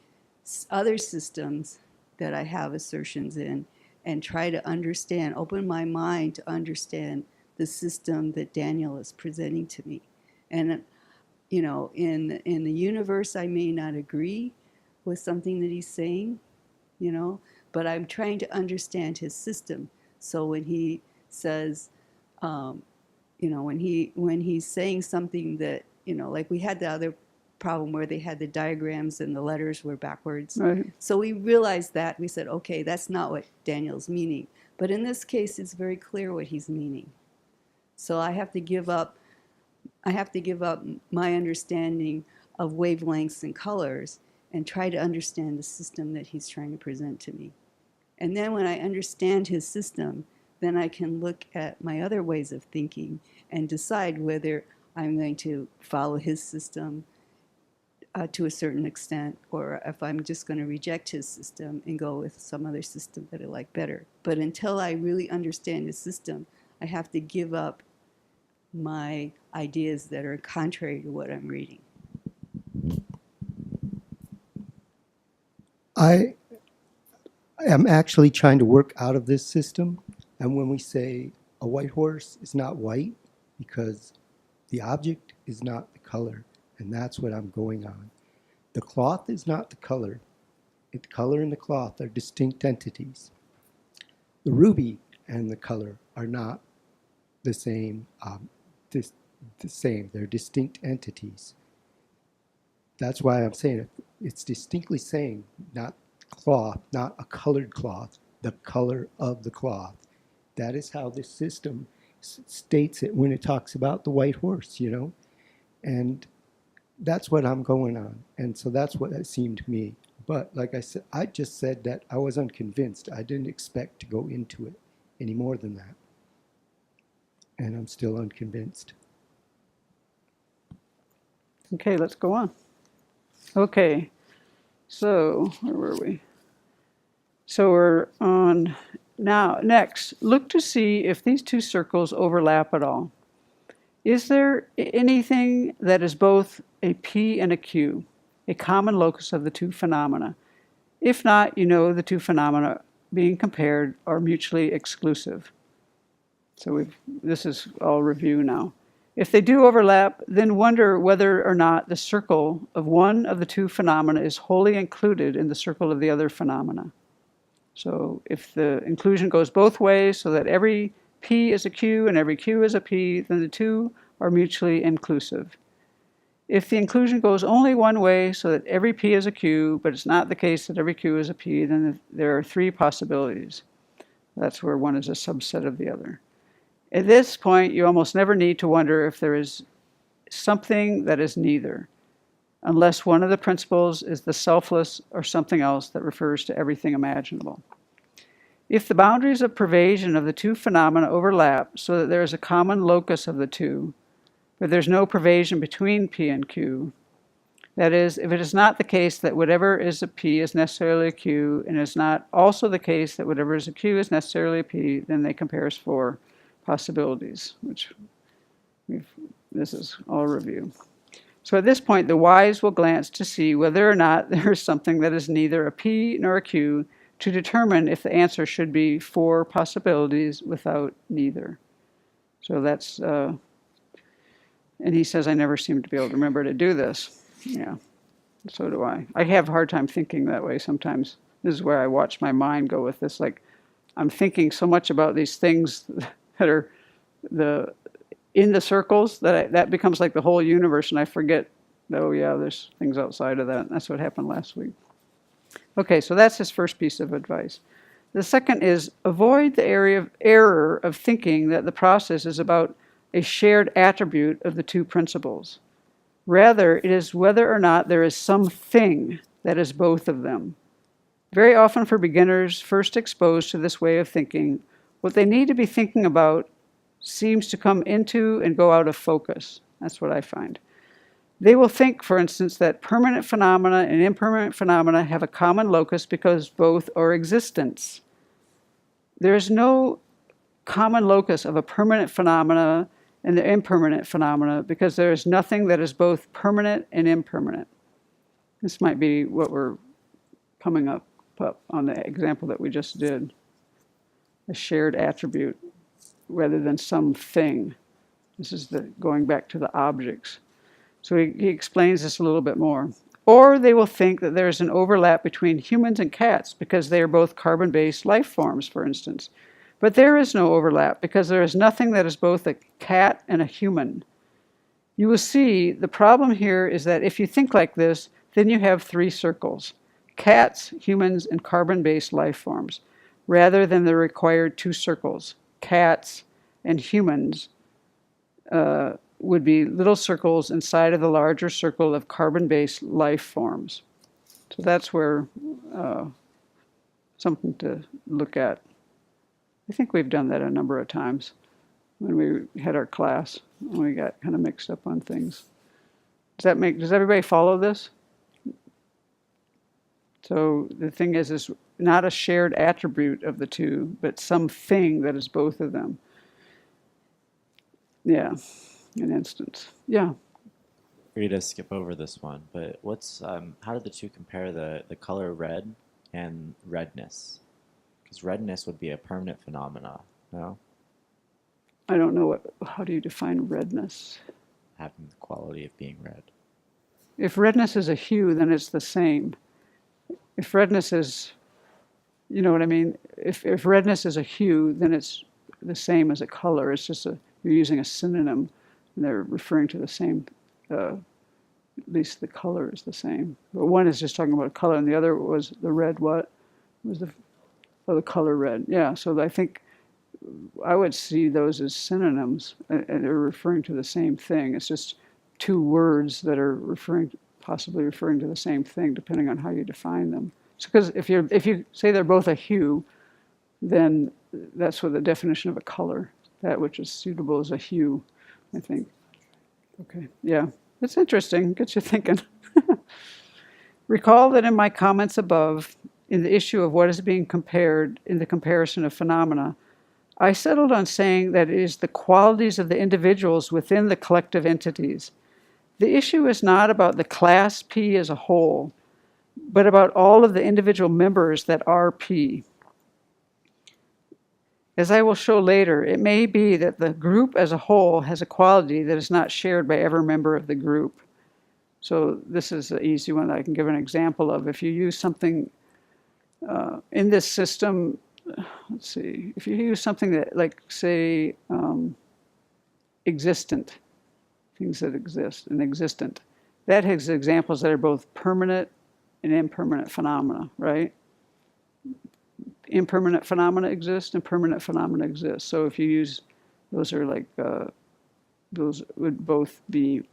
I: other systems that I have assertions in and try to understand, open my mind to understand the system that Daniel is presenting to me. And, in the universe, I may not agree with something that he's saying, but I'm trying to understand his system. So when he says, when he's saying something that, like we had the other problem where they had the diagrams and the letters were backwards.
A: Right.
I: So we realized that. We said, okay, that's not what Daniel's meaning. But in this case, it's very clear what he's meaning. So I have to give up my understanding of wavelengths and colors and try to understand the system that he's trying to present to me. And then when I understand his system, then I can look at my other ways of thinking and decide whether I'm going to follow his system to a certain extent, or if I'm just going to reject his system and go with some other system that I like better. But until I really understand his system, I have to give up my ideas that are contrary to what I'm reading.
E: I am actually trying to work out of this system. And when we say a white horse is not white because the object is not the color, And that's what I'm going on. The cloth is not the color. The color and the cloth are distinct entities. The ruby and the color are not the same. The same. They're distinct entities. That's why I'm saying it's distinctly saying not cloth, not a colored cloth, the color of the cloth. That is how this system states it when it talks about the white horse, you know? And that's what I'm going on. And so that's what it seemed to me. But like I said, I just said that I was unconvinced. I didn't expect to go into it any more than that. And I'm still unconvinced.
A: Okay, let's go on. Okay, so where were we? So we're on now. Next, look to see if these two circles overlap at all. Is there anything that is both a P and a Q, a common locus of the two phenomena? If not, you know the two phenomena being compared are mutually exclusive. So this is all review now. If they do overlap, then wonder whether or not the circle of one of the two phenomena is wholly included in the circle of the other phenomena. So if the inclusion goes both ways, so that every P is a Q and every Q is a P, then the two are mutually inclusive. If the inclusion goes only one way, so that every P is a Q, but it's not the case that every Q is a P, then there are three possibilities. That's where one is a subset of the other. At this point, you almost never need to wonder if there is something that is neither, unless one of the principles is the selfless or something else that refers to everything imaginable. If the boundaries of pervasion of the two phenomena overlap so that there is a common locus of the two, but there's no pervasion between P and Q, that is, if it is not the case that whatever is a P is necessarily a Q, and it is not also the case that whatever is a Q is necessarily a P, then they compare as four possibilities, which this is all review. So at this point, the wise will glance to see whether or not there is something that is neither a P nor a Q to determine if the answer should be four possibilities without neither. So that's, and he says, I never seem to be able to remember to do this. Yeah, so do I. I have a hard time thinking that way sometimes. This is where I watch my mind go with this. Like, I'm thinking so much about these things that are in the circles that becomes like the whole universe, and I forget, oh yeah, there's things outside of that. That's what happened last week. Okay, so that's his first piece of advice. The second is avoid the area of error of thinking that the process is about a shared attribute of the two principles. Rather, it is whether or not there is something that is both of them. Very often for beginners first exposed to this way of thinking, what they need to be thinking about seems to come into and go out of focus. That's what I find. They will think, for instance, that permanent phenomena and impermanent phenomena have a common locus because both are existence. There is no common locus of a permanent phenomena and the impermanent phenomena because there is nothing that is both permanent and impermanent. This might be what we're coming up on the example that we just did. A shared attribute rather than something. This is going back to the objects. So he explains this a little bit more. Or they will think that there is an overlap between humans and cats because they are both carbon-based life forms, for instance. But there is no overlap because there is nothing that is both a cat and a human. You will see the problem here is that if you think like this, then you have three circles: cats, humans, and carbon-based life forms, rather than the required two circles, cats and humans, would be little circles inside of the larger circle of carbon-based life forms. So that's where something to look at. I think we've done that a number of times when we had our class, when we got kind of mixed up on things. Does everybody follow this? So the thing is not a shared attribute of the two, but something that is both of them. Yeah, an instance. Yeah.
F: Free to skip over this one, but how do the two compare the color red and redness? Because redness would be a permanent phenomena, no?
A: I don't know how do you define redness?
F: Having the quality of being red.
A: if redness is a hue, then it's the same. If redness is, you know what I mean? If redness is a hue, then it's the same as a color. It's just you're using a synonym, and they're referring to the same. At least the color is the same. But one is just talking about a color, and the other was the red. What was the color red? Yeah. So I think I would see those as synonyms, and they're referring to the same thing. It's just two words that are possibly referring to the same thing, depending on how you define them. Because if you say they're both a hue, then that's what the definition of a color. That which is suitable as a hue, I think. Okay, yeah, it's interesting. Gets you thinking. Recall that in my comments above, in the issue of what is being compared in the comparison of phenomena, I settled on saying that it is the qualities of the individuals within the collective entities. The issue is not about the class P as a whole, but about all of the individual members that are P. As I will show later, it may be that the group as a whole has a quality that is not shared by every member of the group. So this is an easy one that I can give an example of. If you use something in this system, let's see, if you use something that, like, say, existent, things that exist and existent, that has examples that are both permanent and impermanent phenomena, right? Impermanent phenomena exist and permanent phenomena exist. So if you use, those are like, those would both be,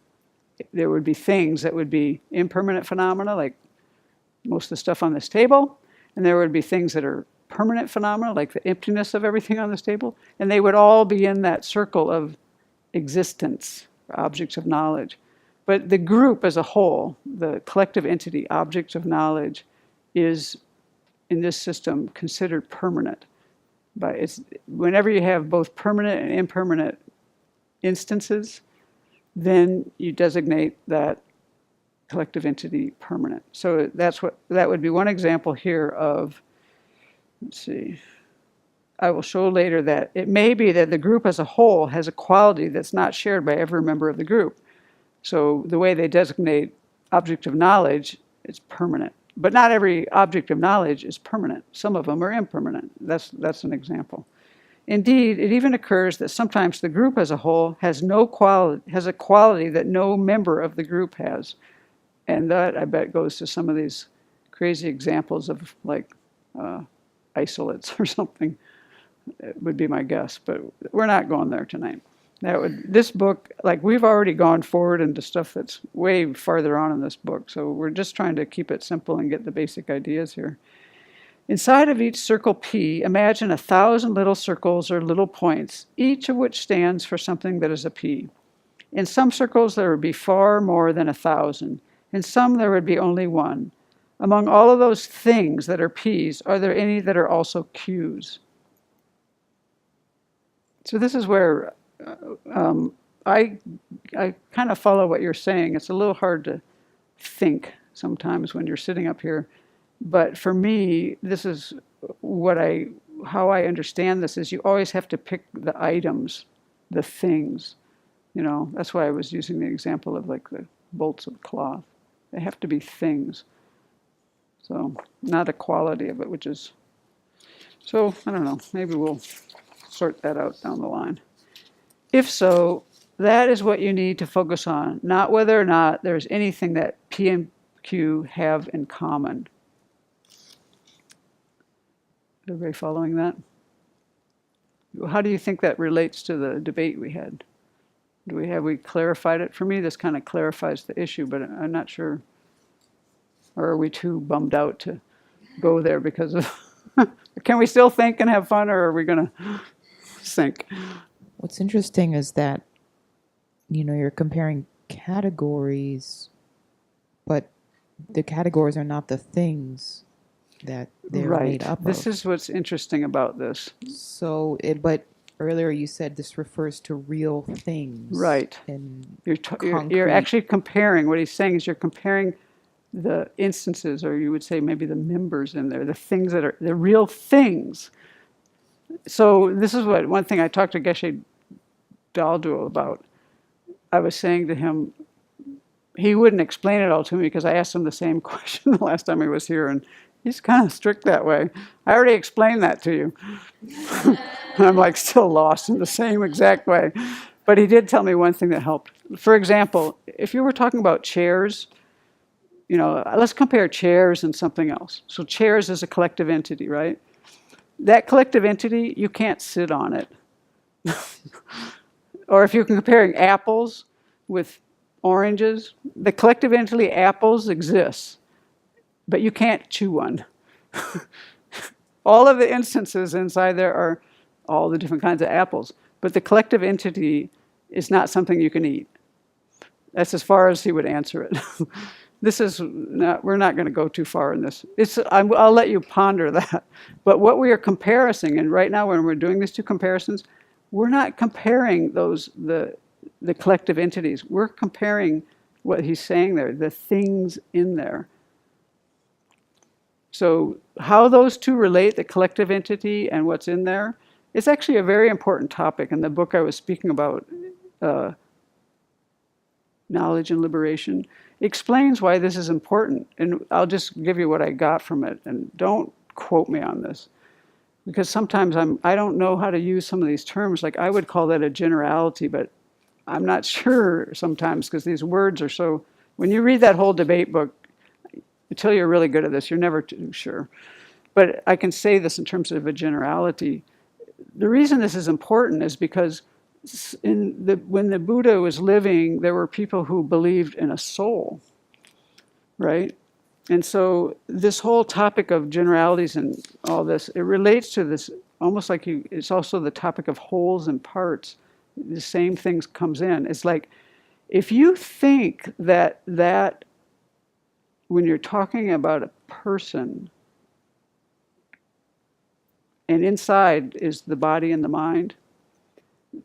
A: there would be things that would be impermanent phenomena, like most of the stuff on this table, and there would be things that are permanent phenomena, like the emptiness of everything on this table, and they would all be in that circle of existence, objects of knowledge. But the group as a whole, the collective entity, objects of knowledge, is in this system considered permanent. But it's whenever you have both permanent and impermanent instances, then you designate that collective entity permanent. So that would be one example here of, let's see, I will show later that it may be that the group as a whole has a quality that's not shared by every member of the group. So the way they designate object of knowledge is permanent. But not every object of knowledge is permanent. Some of them are impermanent. That's an example. Indeed, it even occurs that sometimes the group as a whole has a quality that no member of the group has. And that, I bet, goes to some of these crazy examples of, like, isolates or something. It would be my guess, but we're not going there tonight. This book, like, we've already gone forward into stuff that's way farther on in this book, so we're just trying to keep it simple and get the basic ideas here. Inside of each circle P, imagine 1,000 little circles or little points, each of which stands for something that is a P. In some circles, there would be far more than 1,000. In some, there would be only one. Among all of those things that are P's, are there any that are also Q's? So this is where I kind of follow what you're saying. It's a little hard to think sometimes when you're sitting up here. But for me, this is how I understand this is you always have to pick the items, the things. You know, that's why I was using the example of, like, the bolts of cloth. They have to be things. So not a quality of it, which is, so I don't know, maybe we'll sort that out down the line. If so, that is what you need to focus on, not whether or not there's anything that P and Q have in common. Everybody following that? How do you think that relates to the debate we had? Have we clarified it? For me, this kind of clarifies the issue, but I'm not sure. Or are we too bummed out to go there because of, can we still think and have fun, or are we going to sink?
G: What's interesting is that, you're comparing categories, but the categories are not the things that they're made up of.
A: This is what's interesting about this.
G: So, but earlier you said this refers to real things.
A: Right.
G: And
A: you're actually comparing, what he's saying is you're comparing the instances, or you would say maybe the members in there, the things that are the real things. So this is one thing I talked to Geshe Daldo about. I was saying to him, he wouldn't explain it all to me because I asked him the same question the last time he was here, and he's kind of strict that way. I already explained that to you. I'm like still lost in the same exact way. But he did tell me one thing that helped. For example, if you were talking about chairs, let's compare chairs and something else. So chairs is a collective entity, right? That collective entity, you can't sit on it. Or if you're comparing apples with oranges, the collective entity apples exists, but you can't chew one. All of the instances inside there are all the different kinds of apples, but the collective entity is not something you can eat. That's as far as he would answer it. We're not going to go too far in this. I'll let you ponder that. But what we are comparing, and right now when we're doing these two comparisons, we're not comparing the collective entities. We're comparing what he's saying there, the things in there. So how those two relate, the collective entity and what's in there, is actually a very important topic in the book I was speaking about, Knowledge and Liberation. It explains why this is important. And I'll just give you what I got from it. And don't quote me on this. Because sometimes I don't know how to use some of these terms. Like I would call that a generality, but I'm not sure sometimes because these words are so, when you read that whole debate book, until you're really good at this, you're never too sure. But I can say this in terms of a generality. The reason this is important is because when the Buddha was living, there were people who believed in a soul, right? And so this whole topic of generalities and all this, it relates to this almost like it's also the topic of wholes and parts. The same things comes in. It's like, if you think that when you're talking about a person, and inside is the body and the mind,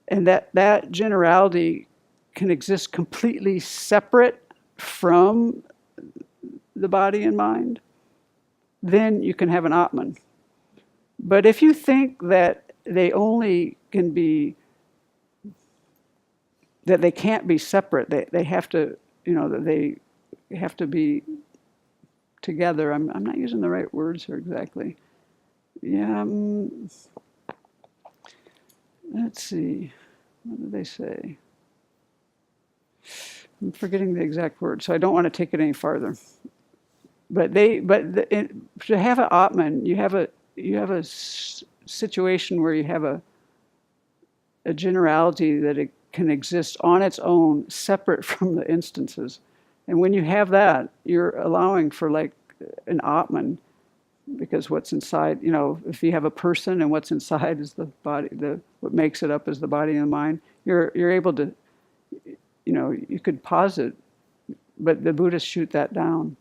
A: and that generality can exist completely separate from the body and mind, then you can have an Atman. But if you think that they can't be separate, they have to, that they have to be together. I'm not using the right words here exactly. Yeah. Let's see. What did they say? I'm forgetting the exact word, so I don't want to take it any farther. But to have an Atman, you have a situation where you have a generality that it can exist on its own, separate from the instances. And when you have that, you're allowing for like an Atman, because what's inside, if you have a person and what's inside is the body, what makes it up is the body and the mind, you're able to, you could posit, but the Buddhists shoot that down.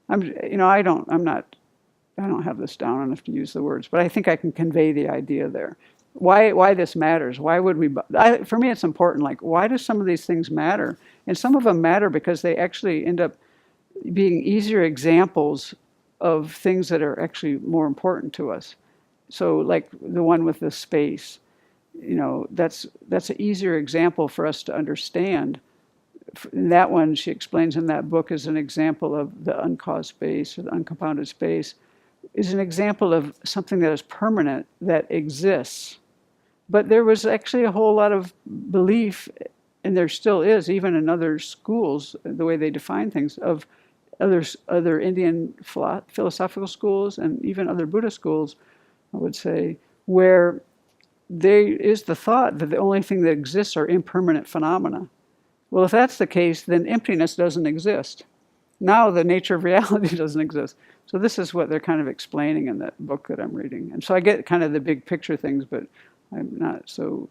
A: I don't have this down enough to use the words, but I think I can convey the idea there. Why this matters? Why would we? For me, it's important. Like, why do some of these things matter? And some of them matter because they actually end up being easier examples of things that are actually more important to us. So, like the one with the space, that's an easier example for us to understand. That one, she explains in that book, is an example of the uncaused space or the uncompounded space, is an example of something that is permanent, that exists. But there was actually a whole lot of belief, and there still is, even in other schools, the way they define things, of other Indian philosophical schools and even other Buddhist schools, I would say, where there is the thought that the only thing that exists are impermanent phenomena. Well, if that's the case, then emptiness doesn't exist. Now the nature of reality doesn't exist. So this is what they're kind of explaining in that book that I'm reading. And so I get kind of the big picture things, but I'm not so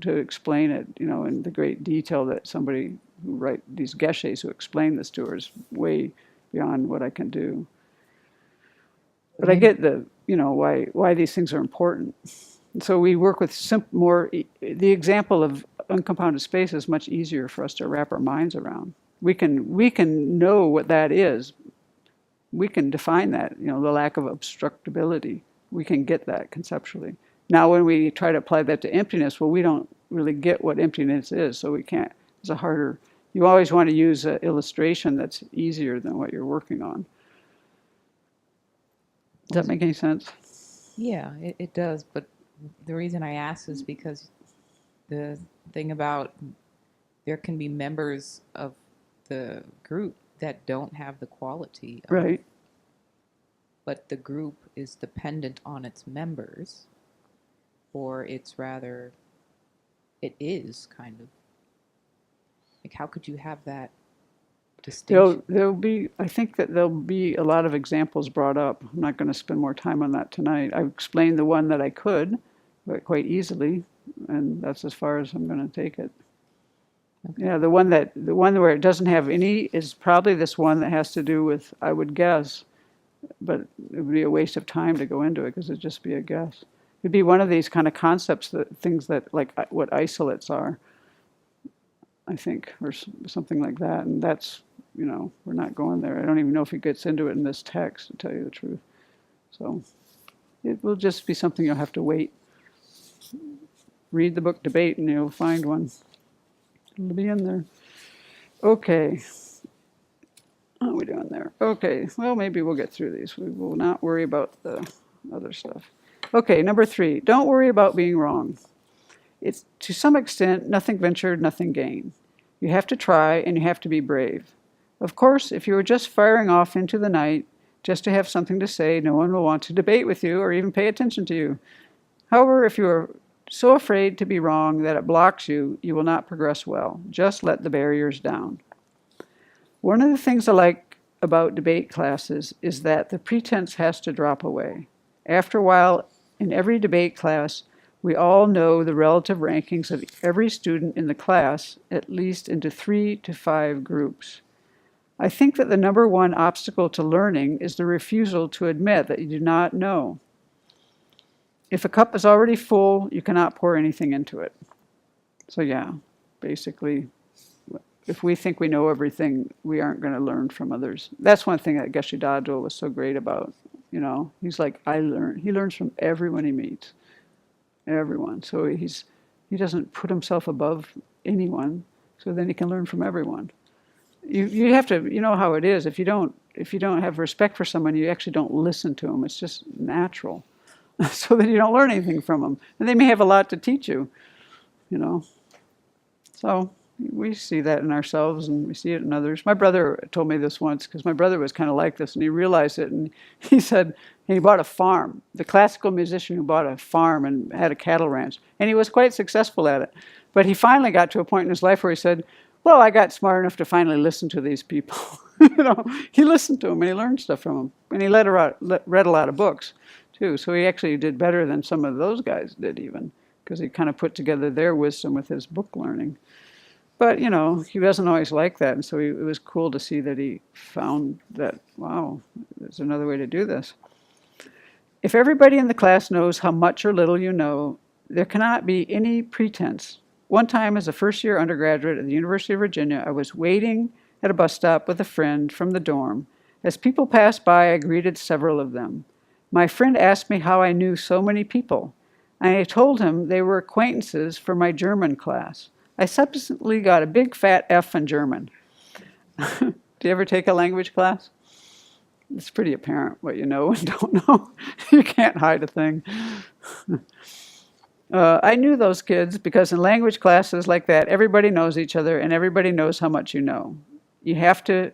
A: to explain it, in the great detail that somebody who write these geshes who explain this to her is way beyond what I can do. But I get why these things are important. And so we work with the example of uncompounded space is much easier for us to wrap our minds around. We can know what that is. We can define that, the lack of obstructability. We can get that conceptually. Now, when we try to apply that to emptiness, well, we don't really get what emptiness is, so we can't. It's a harder, You always want to use an illustration that's easier than what you're working on. Does that make any sense?
G: Yeah, it does. But the reason I ask is because the thing about there can be members of the group that don't have the quality of,
A: Right.
G: but the group is dependent on its members, or it's rather, it is kind of like, how could you have that distinction?
A: There'll be, I think that there'll be a lot of examples brought up. I'm not going to spend more time on that tonight. I explained the one that I could, but quite easily, and that's as far as I'm going to take it.
G: Okay.
A: Yeah, the one where it doesn't have any is probably this one that has to do with, I would guess, but it would be a waste of time to go into it because it'd just be a guess. It'd be one of these kind of concepts, things that, like what isolates are, I think, or something like that. And that's, we're not going there. I don't even know if he gets into it in this text, to tell you the truth. So it will just be something you'll have to wait. Read the book Debate and you'll find one. It'll be in there. Okay. How are we doing there? Okay, well, maybe we'll get through these. We will not worry about the other stuff. Okay, number 3, don't worry about being wrong. It's, to some extent, nothing ventured, nothing gained. You have to try and you have to be brave. Of course, if you were just firing off into the night just to have something to say, no one will want to debate with you or even pay attention to you. However, if you are so afraid to be wrong that it blocks you, you will not progress well. Just let the barriers down. One of the things I like about debate classes is that the pretense has to drop away. After a while, in every debate class, we all know the relative rankings of every student in the class, at least into 3 to 5 groups. I think that the number one obstacle to learning is the refusal to admit that you do not know. If a cup is already full, you cannot pour anything into it. So yeah, basically, if we think we know everything, we aren't going to learn from others. That's one thing that Geshe Dadro was so great about. He's like, he learns from everyone he meets. Everyone. So he doesn't put himself above anyone, so then he can learn from everyone. You have to, you know how it is. If you don't have respect for someone, you actually don't listen to them. It's just natural. So that you don't learn anything from them. And they may have a lot to teach you, So we see that in ourselves and we see it in others. My brother told me this once because my brother was kind of like this and he realized it and he said he bought a farm, the classical musician who bought a farm and had a cattle ranch, and he was quite successful at it. But he finally got to a point in his life where he said, well, I got smart enough to finally listen to these people. He listened to them and he learned stuff from them. And he read a lot of books too. So he actually did better than some of those guys did even, because he kind of put together their wisdom with his book learning. But, he wasn't always like that. And so it was cool to see that he found that, wow, there's another way to do this. If everybody in the class knows how much or little you know, there cannot be any pretense. One time as a first-year undergraduate at the University of Virginia, I was waiting at a bus stop with a friend from the dorm. As people passed by, I greeted several of them. My friend asked me how I knew so many people, and I told him they were acquaintances from my German class. I subsequently got a big fat F in German. Do you ever take a language class? It's pretty apparent what you know and don't know. You can't hide a thing. I knew those kids because in language classes like that, everybody knows each other and everybody knows how much you know. You have to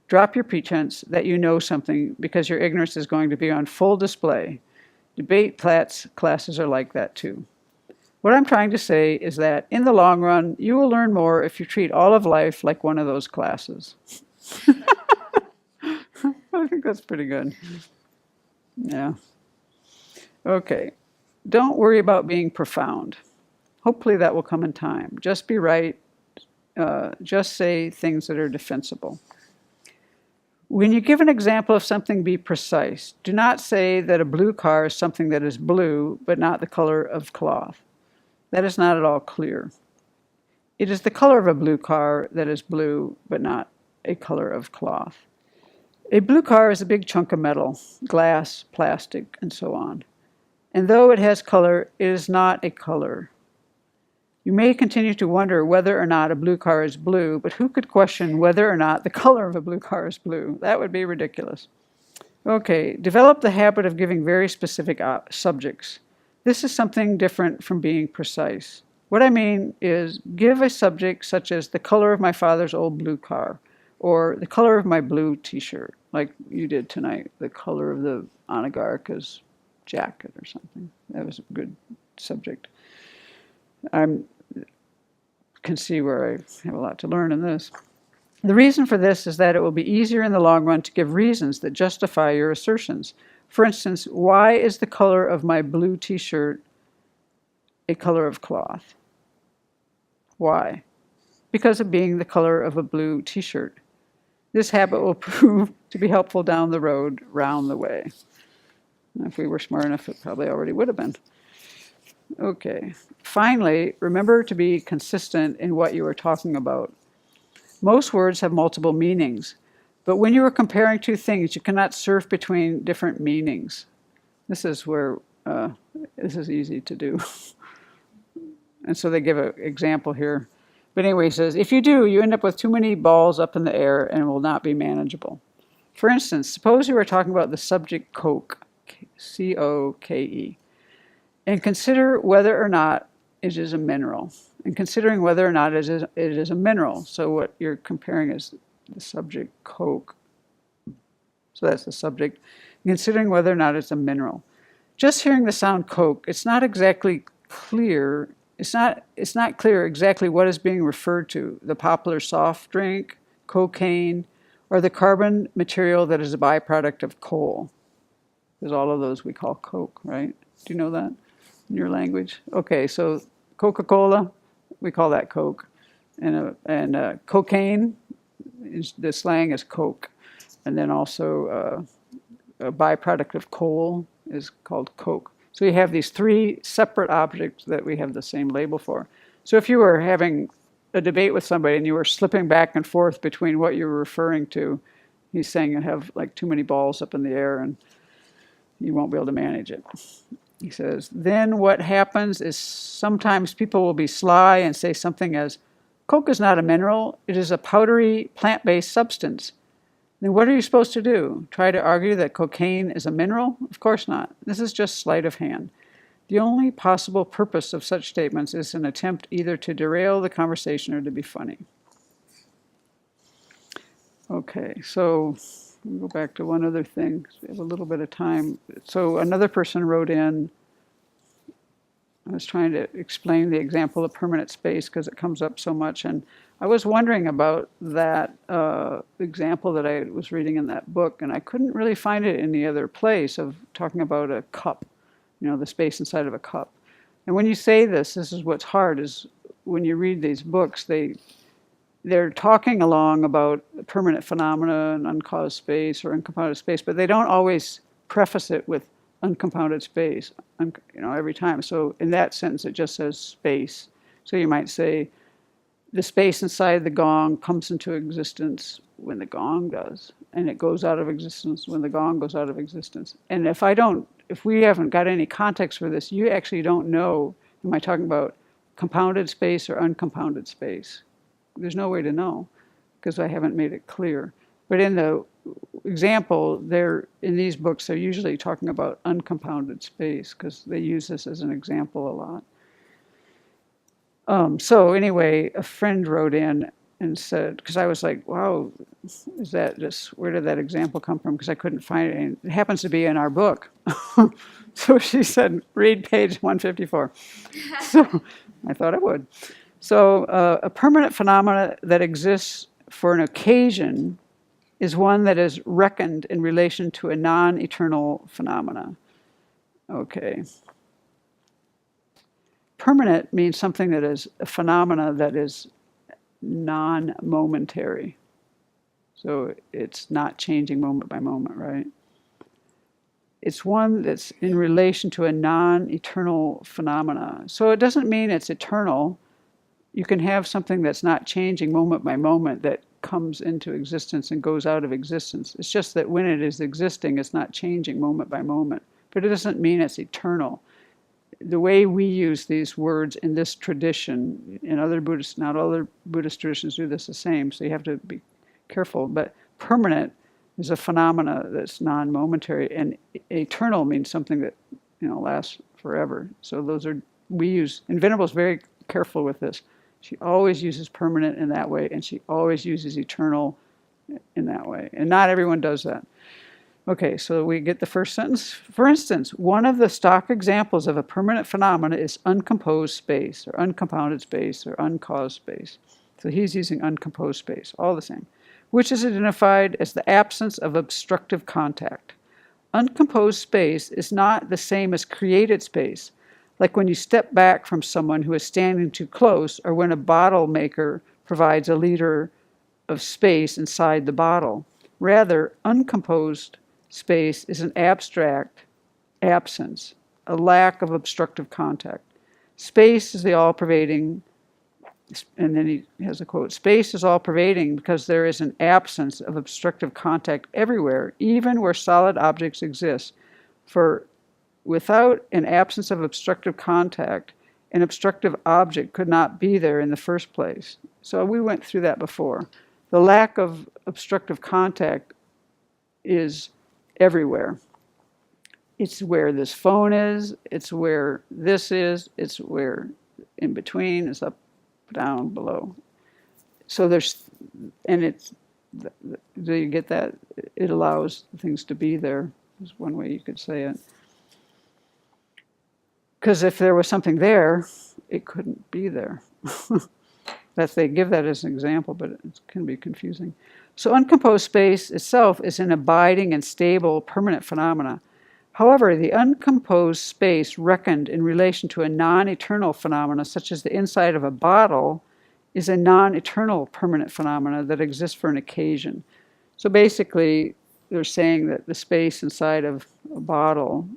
A: drop your pretense that you know something because your ignorance is going to be on full display. Debate classes are like that too. What I'm trying to say is that in the long run, you will learn more if you treat all of life like one of those classes. I think that's pretty good. Yeah. Okay. Don't worry about being profound. Hopefully that will come in time. Just be right. Just say things that are defensible. When you give an example of something, be precise. Do not say that a blue car is something that is blue, but not the color of cloth. That is not at all clear. It is the color of a blue car that is blue, but not a color of cloth. A blue car is a big chunk of metal, glass, plastic, and so on. And though it has color, it is not a color. You may continue to wonder whether or not a blue car is blue, but who could question whether or not the color of a blue car is blue? That would be ridiculous. Okay, develop the habit of giving very specific subjects. This is something different from being precise. What I mean is give a subject such as the color of my father's old blue car, or the color of my blue t-shirt, like you did tonight, the color of the Anagarika's jacket or something. That was a good subject. I can see where I have a lot to learn in this. The reason for this is that it will be easier in the long run to give reasons that justify your assertions. For instance, why is the color of my blue t-shirt a color of cloth? Why? Because of being the color of a blue t-shirt. This habit will prove to be helpful down the road, round the way. If we were smart enough, it probably already would have been. Okay. Finally, remember to be consistent in what you are talking about. Most words have multiple meanings, but when you are comparing two things, you cannot surf between different meanings. This is where this is easy to do. And so they give an example here. But anyway, he says, if you do, you end up with too many balls up in the air and it will not be manageable. For instance, suppose you are talking about the subject Coke, C-O-K-E, and consider whether or not it is a mineral. And considering whether or not it is a mineral. So what you're comparing is the subject Coke. So that's the subject. Considering whether or not it's a mineral. Just hearing the sound Coke, it's not exactly clear. It's not clear exactly what is being referred to, the popular soft drink, cocaine, or the carbon material that is a byproduct of coal. Because all of those we call Coke, right? Do you know that in your language? Okay, so Coca-Cola, we call that Coke. And cocaine, the slang is Coke. And then also a byproduct of coal is called Coke. So you have these three separate objects that we have the same label for. So if you were having a debate with somebody and you were slipping back and forth between what you were referring to, he's saying you have like too many balls up in the air and you won't be able to manage it. He says, then what happens is sometimes people will be sly and say something as, Coke is not a mineral, it is a powdery plant-based substance. Then what are you supposed to do? Try to argue that cocaine is a mineral? Of course not. This is just sleight of hand. The only possible purpose of such statements is an attempt either to derail the conversation or to be funny. Okay, so we'll go back to one other thing. We have a little bit of time. So another person wrote in, I was trying to explain the example of permanent space because it comes up so much, and I was wondering about that example that I was reading in that book, and I couldn't really find it in any other place of talking about a cup, you know, the space inside of a cup. And when you say this is what's hard, is when you read these books, they're talking along about permanent phenomena and uncaused space or uncompounded space, but they don't always preface it with uncompounded space, every time. So in that sentence, it just says space. So you might say, the space inside the gong comes into existence when the gong does, and it goes out of existence when the gong goes out of existence. And if we haven't got any context for this, you actually don't know, am I talking about compounded space or uncompounded space? There's no way to know because I haven't made it clear. But in the example, in these books, they're usually talking about uncompounded space because they use this as an example a lot. So anyway, a friend wrote in and said, because I was like, wow, where did that example come from? Because I couldn't find it. And it happens to be in our book. So she said, read page 154. So I thought I would. So a permanent phenomena that exists for an occasion is one that is reckoned in relation to a non-eternal phenomena. Okay. Permanent means something that is a phenomena that is non-momentary. So it's not changing moment by moment, right? It's one that's in relation to a non-eternal phenomena. So it doesn't mean it's eternal. You can have something that's not changing moment by moment that comes into existence and goes out of existence. It's just that when it is existing, it's not changing moment by moment. But it doesn't mean it's eternal. the way we use these words in this tradition, in other Buddhist, not all other Buddhist traditions do this the same, so you have to be careful. But permanent is a phenomena that's non-momentary, and eternal means something that, lasts forever. So we use, and Venerable's very careful with this. She always uses permanent in that way, and she always uses eternal in that way. And not everyone does that. Okay, so we get the first sentence. For instance, one of the stock examples of a permanent phenomena is uncomposed space, or uncompounded space, or uncaused space. So he's using uncomposed space, all the same, which is identified as the absence of obstructive contact. Uncomposed space is not the same as created space, like when you step back from someone who is standing too close, or when a bottle maker provides a liter of space inside the bottle. Rather, uncomposed space is an abstract absence, a lack of obstructive contact. Space is the all-pervading, and then he has a quote, space is all-pervading because there is an absence of obstructive contact everywhere, even where solid objects exist. For without an absence of obstructive contact, an obstructive object could not be there in the first place. So we went through that before. The lack of obstructive contact is everywhere. It's where this phone is, it's where this is, it's where in between, it's up, down, below. So do you get that? It allows things to be there, is one way you could say it. Because if there was something there, it couldn't be there. They give that as an example, but it can be confusing. So uncomposed space itself is an abiding and stable permanent phenomena. However, the uncomposed space reckoned in relation to a non-eternal phenomena, such as the inside of a bottle, is a non-eternal permanent phenomena that exists for an occasion. So basically, they're saying that the space inside of a bottle,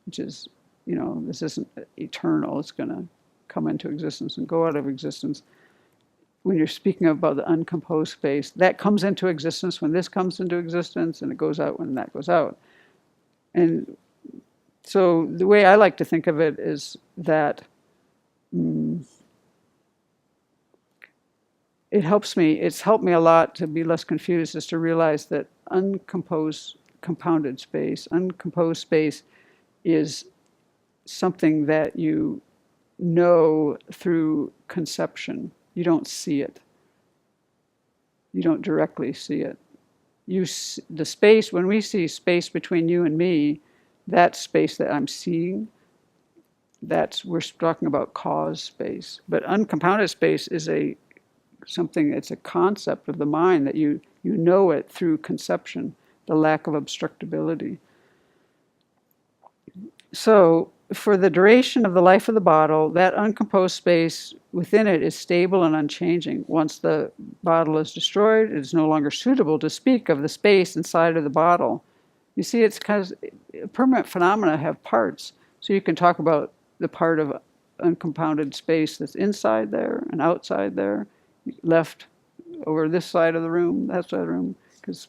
A: which is, this isn't eternal, it's going to come into existence and go out of existence. When you're speaking about the uncomposed space, that comes into existence when this comes into existence, and it goes out when that goes out. And so the way I like to think of it is that it's helped me a lot to be less confused, is to realize that uncomposed space is something that you know through conception. You don't see it. You don't directly see it. The space, when we see space between you and me, that space that I'm seeing, we're talking about cause space. But uncompounded space is it's a concept of the mind that you know it through conception, the lack of obstructibility. So, for the duration of the life of the bottle, that uncomposed space within it is stable and unchanging. Once the bottle is destroyed, it is no longer suitable to speak of the space inside of the bottle. You see, it's because permanent phenomena have parts. So you can talk about the part of uncompounded space that's inside there and outside there, left over this side of the room, that side of the room, because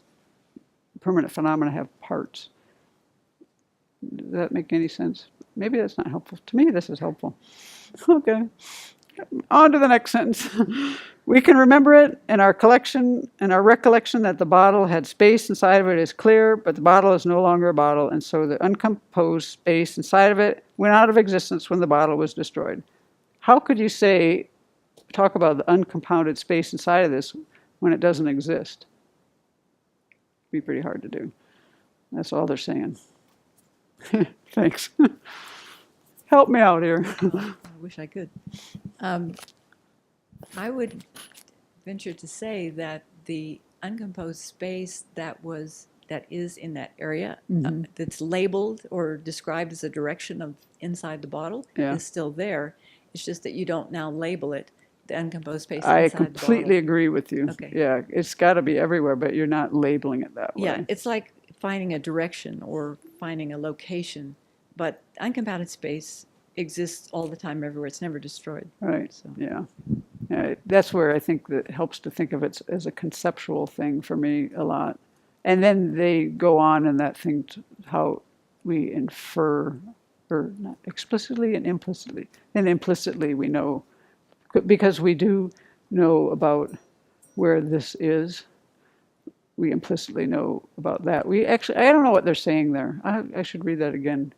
A: permanent phenomena have parts. Does that make any sense? Maybe that's not helpful. To me, this is helpful. Okay. On to the next sentence. We can remember it in our recollection that the bottle had space inside of it is clear, but the bottle is no longer a bottle, and so the uncomposed space inside of it went out of existence when the bottle was destroyed. How could you talk about the uncompounded space inside of this when it doesn't exist? It'd be pretty hard to do. That's all they're saying. Thanks. Help me out here.
D: I wish I could. I would venture to say that the uncomposed space that is in that area, that's labeled or described as a direction of inside the bottle, is still there. It's just that you don't now label it the uncomposed space inside the bottle.
A: I completely agree with you.
D: Okay.
A: Yeah, it's got to be everywhere, but you're not labeling it that way.
D: Yeah, it's like finding a direction or finding a location, but uncompounded space exists all the time everywhere. It's never destroyed.
A: Right.
D: So.
A: Yeah. That's where I think that helps to think of it as a conceptual thing for me a lot. And then they go on in that thing how we infer or not explicitly and implicitly. And implicitly we know, because we do know about where this is, we implicitly know about that. We actually, I don't know what they're saying there. I should read that again.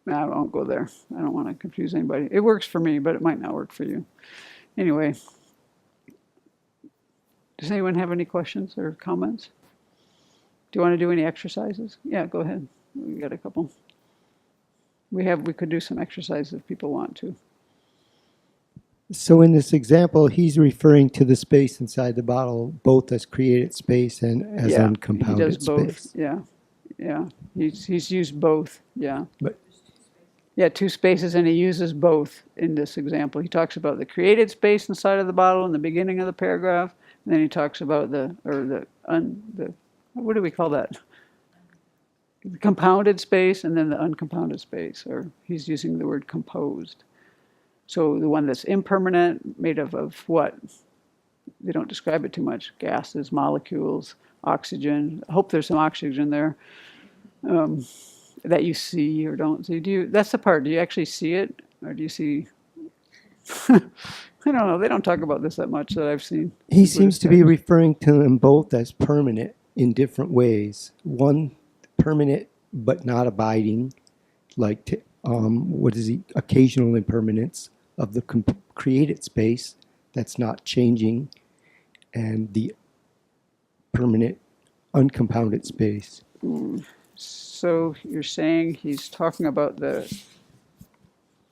A: I won't go there. I don't want to confuse anybody. It works for me, but it might not work for you. Anyway, does anyone have any questions or comments? Do you want to do any exercises? Yeah, go ahead. We got a couple. We could do some exercises if people want to.
E: So in this example, he's referring to the space inside the bottle, both as created space and as
A: Yeah,
E: uncompounded
A: he does both.
E: space.
A: Yeah, yeah. He's used both. Yeah.
E: But
A: Yeah, two spaces, and he uses both in this example. He talks about the created space inside of the bottle in the beginning of the paragraph, and then he talks about the what do we call that? The compounded space, and then the uncompounded space, or he's using the word composed. So the one that's impermanent, made of what? They don't describe it too much. Gases, molecules, oxygen. I hope there's some oxygen there. That you see or don't see. That's the part. Do you actually see it, or do you see? I don't know. They don't talk about this that much that I've seen.
E: he seems to be referring to them both as permanent in different ways. One, permanent but not abiding, like occasional impermanence of the created space that's not changing, and the permanent uncompounded space.
A: So you're saying he's talking about the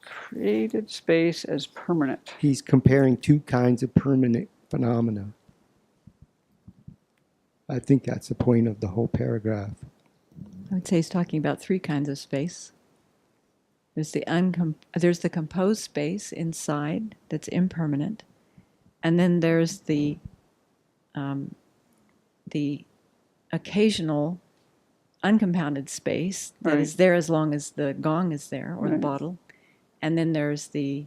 A: created space as permanent.
E: He's comparing two kinds of permanent phenomena. I think that's the point of the whole paragraph.
D: I would say he's talking about three kinds of space. There's the composed space inside that's impermanent, and then there's the occasional uncompounded space that is there as long as the gong is there, or the bottle, and then there's the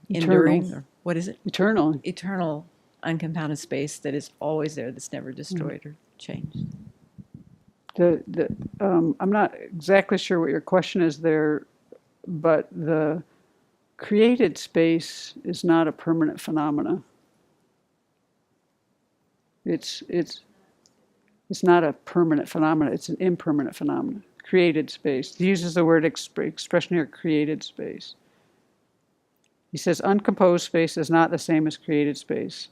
D: enduring, or what is it? Eternal uncompounded space that is always there, that's never destroyed or changed.
A: I'm not exactly sure what your question is there, but the created space is not a permanent phenomena. It's not a permanent phenomena. It's an impermanent phenomena. Created space. He uses the word expression here, created space. He says uncomposed space is not the same as created space.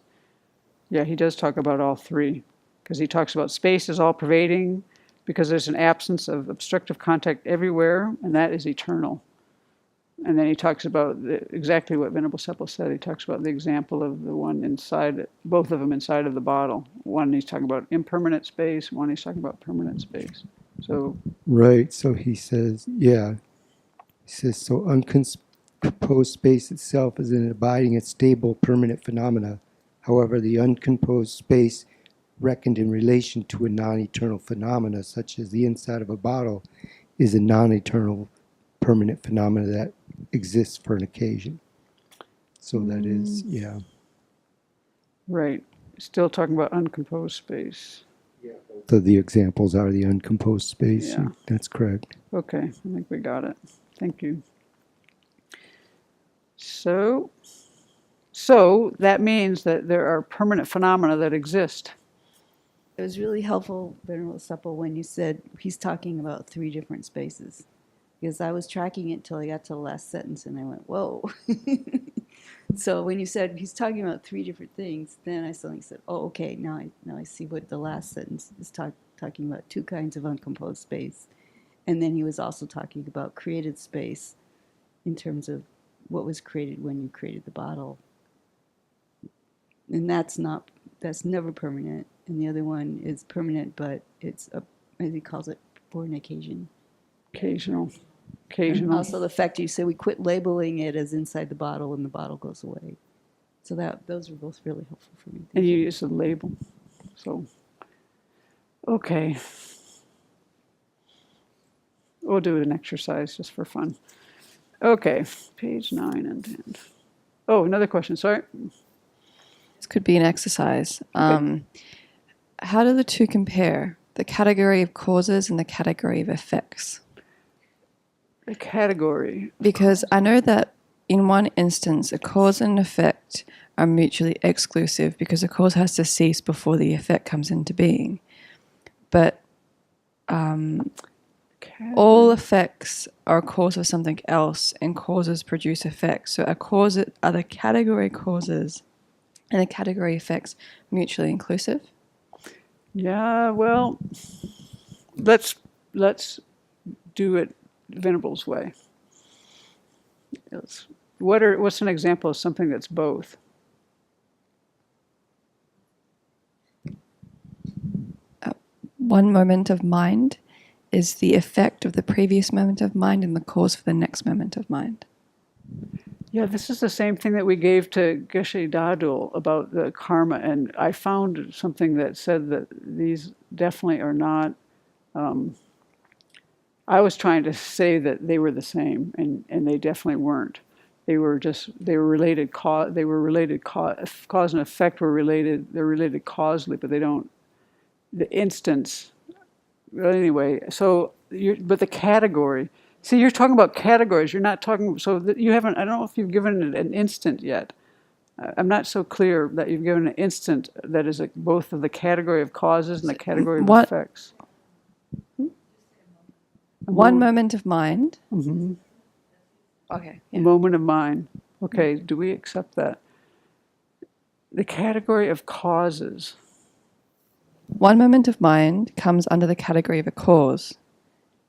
A: Yeah, he does talk about all three, because he talks about space is all pervading, because there's an absence of obstructive contact everywhere, and that is eternal. And then he talks about exactly what Venerable Seppo said. He talks about the example of the one inside, both of them inside of the bottle. One he's talking about impermanent space, one he's talking about permanent space. So
E: right, so he says, so uncomposed space itself is an abiding and stable permanent phenomena. However, the uncomposed space reckoned in relation to a non-eternal phenomena, such as the inside of a bottle, is a non-eternal permanent phenomena that exists for an occasion. So that is,
A: right. Still talking about uncomposed space.
E: So the examples are the uncomposed space.
A: Yeah.
E: That's correct.
A: Okay, I think we got it. Thank you. So that means that there are permanent phenomena that exist.
I: It was really helpful, Venerable Seppo, when you said he's talking about three different spaces. Because I was tracking it till I got to the last sentence and I went, whoa. So when you said he's talking about three different things, then I suddenly said, oh, okay, now I see what the last sentence is talking about, two kinds of uncomposed space. And then he was also talking about created space in terms of what was created when you created the bottle. And that's never permanent. And the other one is permanent, but it's, as he calls it, for an occasion.
A: Occasional.
I: And also the fact you said we quit labeling it as inside the bottle and the bottle goes away. So those are both really helpful for me.
A: And you use a label. So, okay. We'll do an exercise just for fun. Okay, page 9 and 10. Oh, another question, sorry.
J: This could be an exercise. How do the two compare? The category of causes and the category of effects.
A: The category.
J: Because I know that in one instance, a cause and effect are mutually exclusive because a cause has to cease before the effect comes into being. But all effects are a cause of something else, and causes produce effects. So are the category causes and the category effects mutually inclusive?
A: Yeah, well, let's do it Venable's way. What's an example of something that's both?
J: One moment of mind is the effect of the previous moment of mind and the cause for the next moment of mind.
A: Yeah, this is the same thing that we gave to Geshe Dadul about the karma, and I found something that said that these definitely are not. I was trying to say that they were the same, and they definitely weren't. They were related. Cause and effect were related. They're related causally, but they don't. The instance. But anyway, but the category. See, you're talking about categories. You're not talking. You haven't. I don't know if you've given it an instant yet. I'm not so clear that you've given an instant that is both of the category of causes and the category of effects.
J: One moment of mind.
A: Mm-hmm.
J: Okay.
A: Yeah. Moment of mind. Okay, do we accept that? The category of causes.
J: One moment of mind comes under the category of a cause,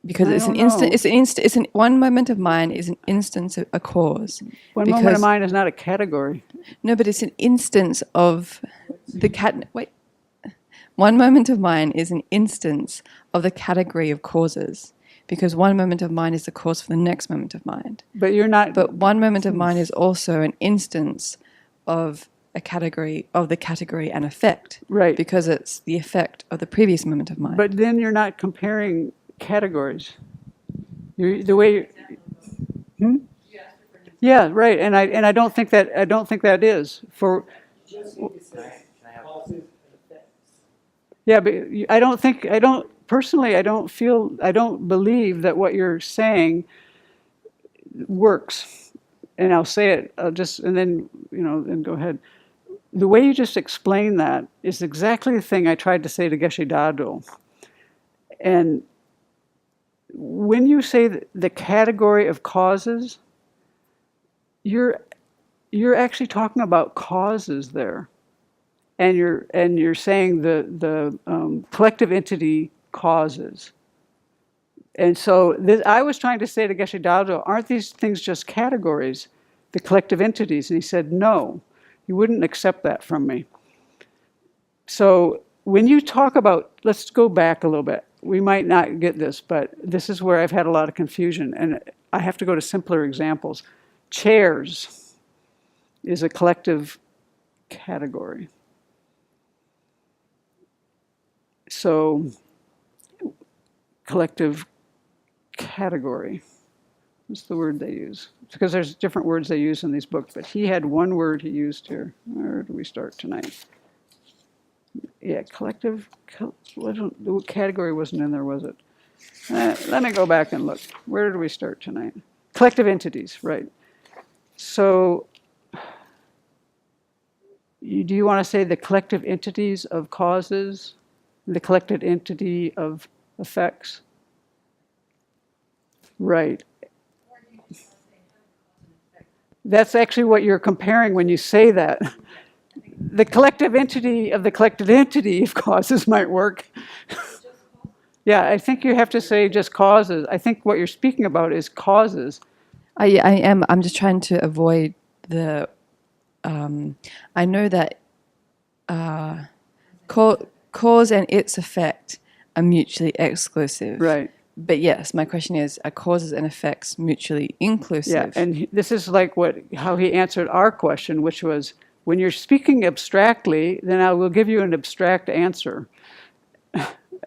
J: because it's an instant. One moment of mind is an instance of a cause.
A: One moment of mind is not a category.
J: No, but it's an instance of the Wait. One moment of mind is an instance of the category of causes, because one moment of mind is the cause for the next moment of mind.
A: But you're not.
J: But one moment of mind is also an instance of a category of the category and effect,
A: right? Because
J: it's the effect of the previous moment of mind.
A: But then you're not comparing categories. The way. Yeah, right. And I don't think that is for. Yeah, but I don't believe that what you're saying works. And I'll say it, and then go ahead. The way you just explained that is exactly the thing I tried to say to Geshe Dadul. And when you say the category of causes, you're actually talking about causes there, and you're saying the collective entity causes. And so I was trying to say to Geshe Dadul, aren't these things just categories, the collective entities? And he said, no, you wouldn't accept that from me. So when you talk about, let's go back a little bit. We might not get this, but this is where I've had a lot of confusion, and I have to go to simpler examples. Chairs is a collective category. So, collective category. What's the word they use? Because there's different words they use in these books, but he had one word he used here. Where do we start tonight? Yeah, collective. The category wasn't in there, was it? Let me go back and look. Where did we start tonight? Collective entities, right. So, do you want to say the collective entities of causes, the collective entity of effects? Right. That's actually what you're comparing when you say that. The collective entity of causes might work. Yeah, I think you have to say just causes. I think what you're speaking about is causes.
J: I am. I'm just trying to avoid the. I know that cause and its effect are mutually exclusive.
A: Right.
J: But yes, my question is, are causes and effects mutually inclusive?
A: Yeah, and this is like how he answered our question, which was, when you're speaking abstractly, then I will give you an abstract answer.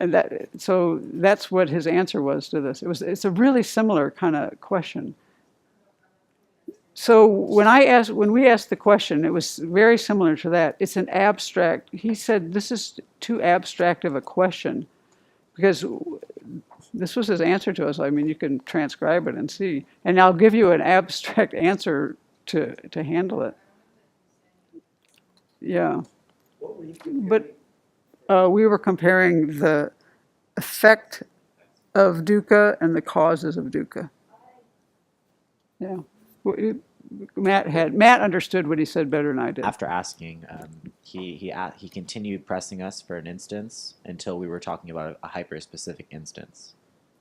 A: And that's what his answer was to this. It's a really similar kind of question. So when we asked the question, it was very similar to that. It's an abstract. He said this is too abstract of a question, because This was his answer to us. I mean, you can transcribe it and see. And I'll give you an abstract answer to handle it. Yeah. But we were comparing the effect of dukkha and the causes of dukkha. Yeah. Matt understood what he said better than I did.
F: After asking, he continued pressing us for an instance until we were talking about a hyper-specific instance.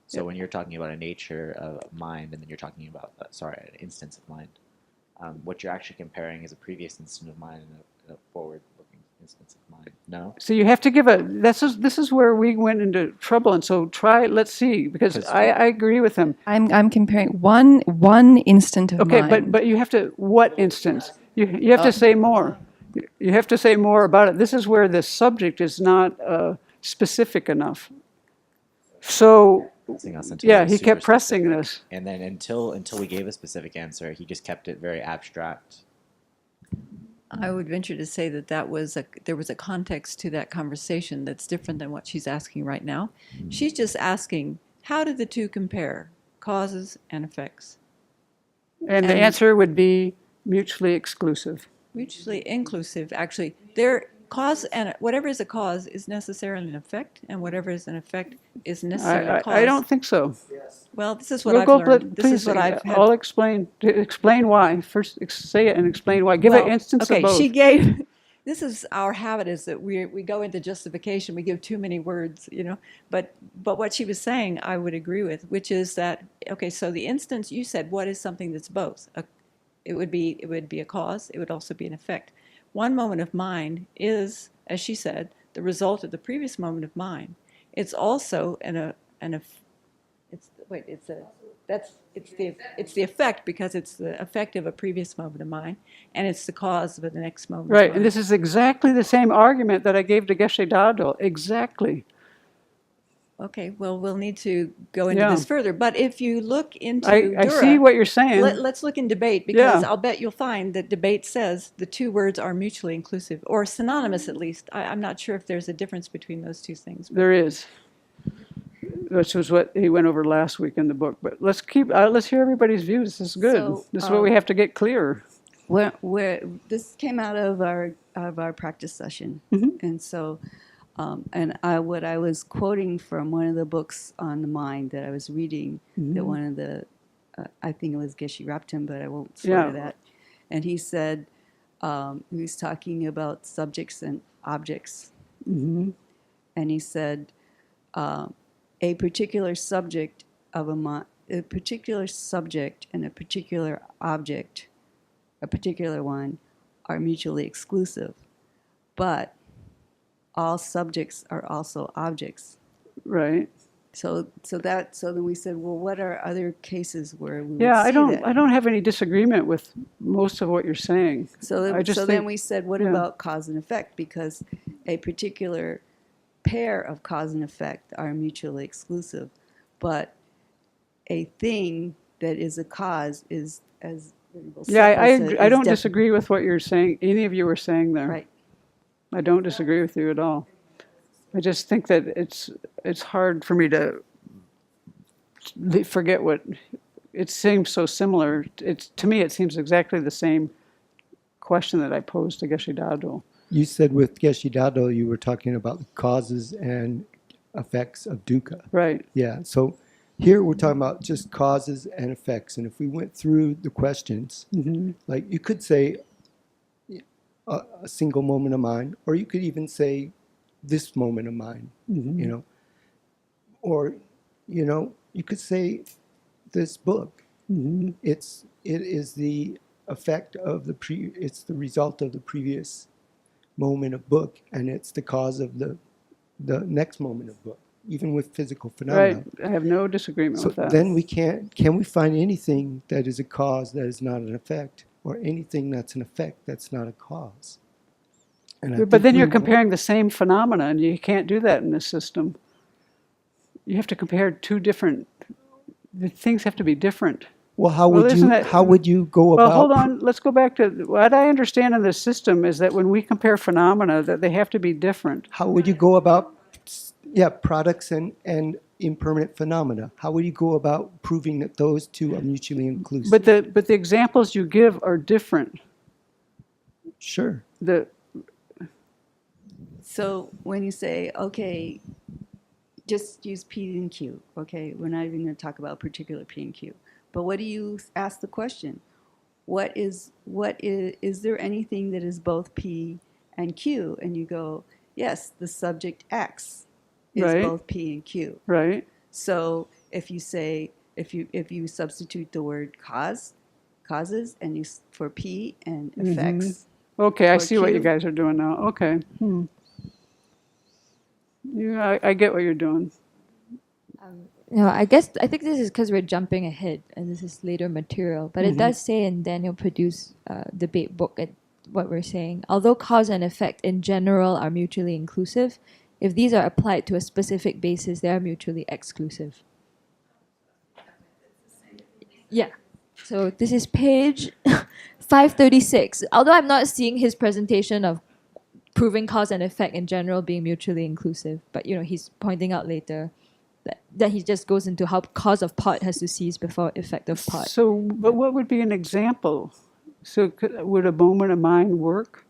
F: So when you're talking about a nature of mind, and then you're talking about, an instance of mind, what you're actually comparing is a previous instance of mind and a forward-looking instance of mind. No?
A: So you have to give this is where we went into trouble. And so let's see, because I agree with him.
J: I'm comparing one instant of
A: Okay,
J: mind.
A: but you have to, what instance? You have to say more. You have to say more about it. This is where the subject is not specific enough. So,
F: Pressing us until it
A: yeah,
F: was
A: he
F: super
A: kept pressing
F: specific.
A: this.
F: And then until we gave a specific answer, he just kept it very abstract.
D: I would venture to say that there was a context to that conversation that's different than what she's asking right now. She's just asking, how do the two compare, causes and effects?
A: And the
D: And-
A: answer would be mutually exclusive.
D: Mutually inclusive, actually. Their cause and whatever is a cause is necessarily an effect, and whatever is an effect is necessarily a cause.
A: I don't think so.
D: Well, this is what
A: We'll
D: I've
A: go,
D: learned. This
A: please,
D: is what I've had.
A: I'll explain why. First, say it and explain why. Give
D: Well,
A: an instance
D: okay,
A: of both.
D: she gave. This is our habit: is that we go into justification. We give too many words, But what she was saying, I would agree with, which is that okay. So the instance you said, what is something that's both? It would be a cause. It would also be an effect. One moment of mind is, as she said, the result of the previous moment of mind. It's also it's the effect because it's the effect of a previous moment of mind, and it's the cause of the next moment.
A: Right,
D: of
A: and
D: mind.
A: this is exactly the same argument that I gave to Geshe Dado. Exactly.
D: Okay, well, we'll need to go into
A: Yeah.
D: this further. But if you look into
A: I
D: Dura,
A: see what you're saying.
D: let's look in debate, because
A: Yeah.
D: I'll bet you'll find that debate says the two words are mutually inclusive, or synonymous at least. I'm not sure if there's a difference between those two things.
A: There is. Which was what he went over last week in the book. But let's hear everybody's views. This is good.
I: So,
A: This is what we have to get clearer.
I: Where this came out of our practice session, and so, what I was quoting from one of the books on the mind that I was reading, that one of the, I think it was Geshe Rapton, but I won't swear to that, and he said, he was talking about subjects and objects, and he said, a particular subject a particular subject and a particular object, a particular one, are mutually exclusive, but all subjects are also objects.
A: Right.
I: So then we said, well, what are other cases where we would
A: Yeah,
I: see that?
A: I don't have any disagreement with most of what you're saying.
I: So
A: I just
I: then
A: think-
I: we said, what
A: yeah.
I: about cause and effect? Because a particular pair of cause and effect are mutually exclusive, but a thing that is a cause is, as Venerable
A: Yeah,
I: Sepa
A: I
I: said,
A: agree. I
I: is
A: don't
I: defi-
A: disagree with what you're saying. Any of you were saying there.
I: Right.
A: I don't disagree with you at all. I just think that it's hard for me to forget what it seems so similar. To me it seems exactly the same question that I posed to Geshe Dado.
E: You said with Geshe Dado you were talking about the causes and effects of dukkha.
A: Right.
E: Yeah, so here we're talking about just causes and effects. And if we went through the questions, like you could say a single moment of mind, or you could even say this moment of mine, or, you could say this book. It is the effect of it's the result of the previous moment of book, and it's the cause of the next moment of book, even with physical phenomena.
A: Right. I have no disagreement
E: So
A: with that.
E: then can we find anything that is a cause that is not an effect, or anything that's an effect that's not a cause? And I
A: But
E: think
A: then you're
E: we-
A: comparing the same phenomena, and you can't do that in this system. You have to compare two different. The things have to be different.
E: Well, how
A: Well,
E: would
A: isn't
E: you
A: that-
E: how would you go
A: Well,
E: about?
A: hold on. Let's go back to what I understand in this system is that when we compare phenomena, that they have to be different.
E: How would you go about? Yeah, products and impermanent phenomena. How would you go about proving that those two are mutually inclusive?
A: But the examples you give are different.
E: Sure.
I: So when you say, okay, just use P and Q, okay? We're not even going to talk about particular P and Q. But what do you ask the question? Is there anything that is both P and Q? And you go, yes, the subject X is
A: Right.
I: both P and Q.
A: Right.
I: So if you say, if you substitute the word causes, and for P and effects.
A: Okay, I
I: Or
A: see what you
I: Q.
A: guys are doing now. Okay. I get what you're doing.
C: I think this is because we're jumping ahead, and this is later material. But it does say in Daniel Purdue's debate book what we're saying. Although cause and effect in general are mutually inclusive, if these are applied to a specific basis, they are mutually exclusive. Yeah. So this is page 536. Although I'm not seeing his presentation of proving cause and effect in general being mutually inclusive, but he's pointing out later that he just goes into how cause of pot has to cease before effect of pot.
A: So, but what would be an example? So would a moment of mind work?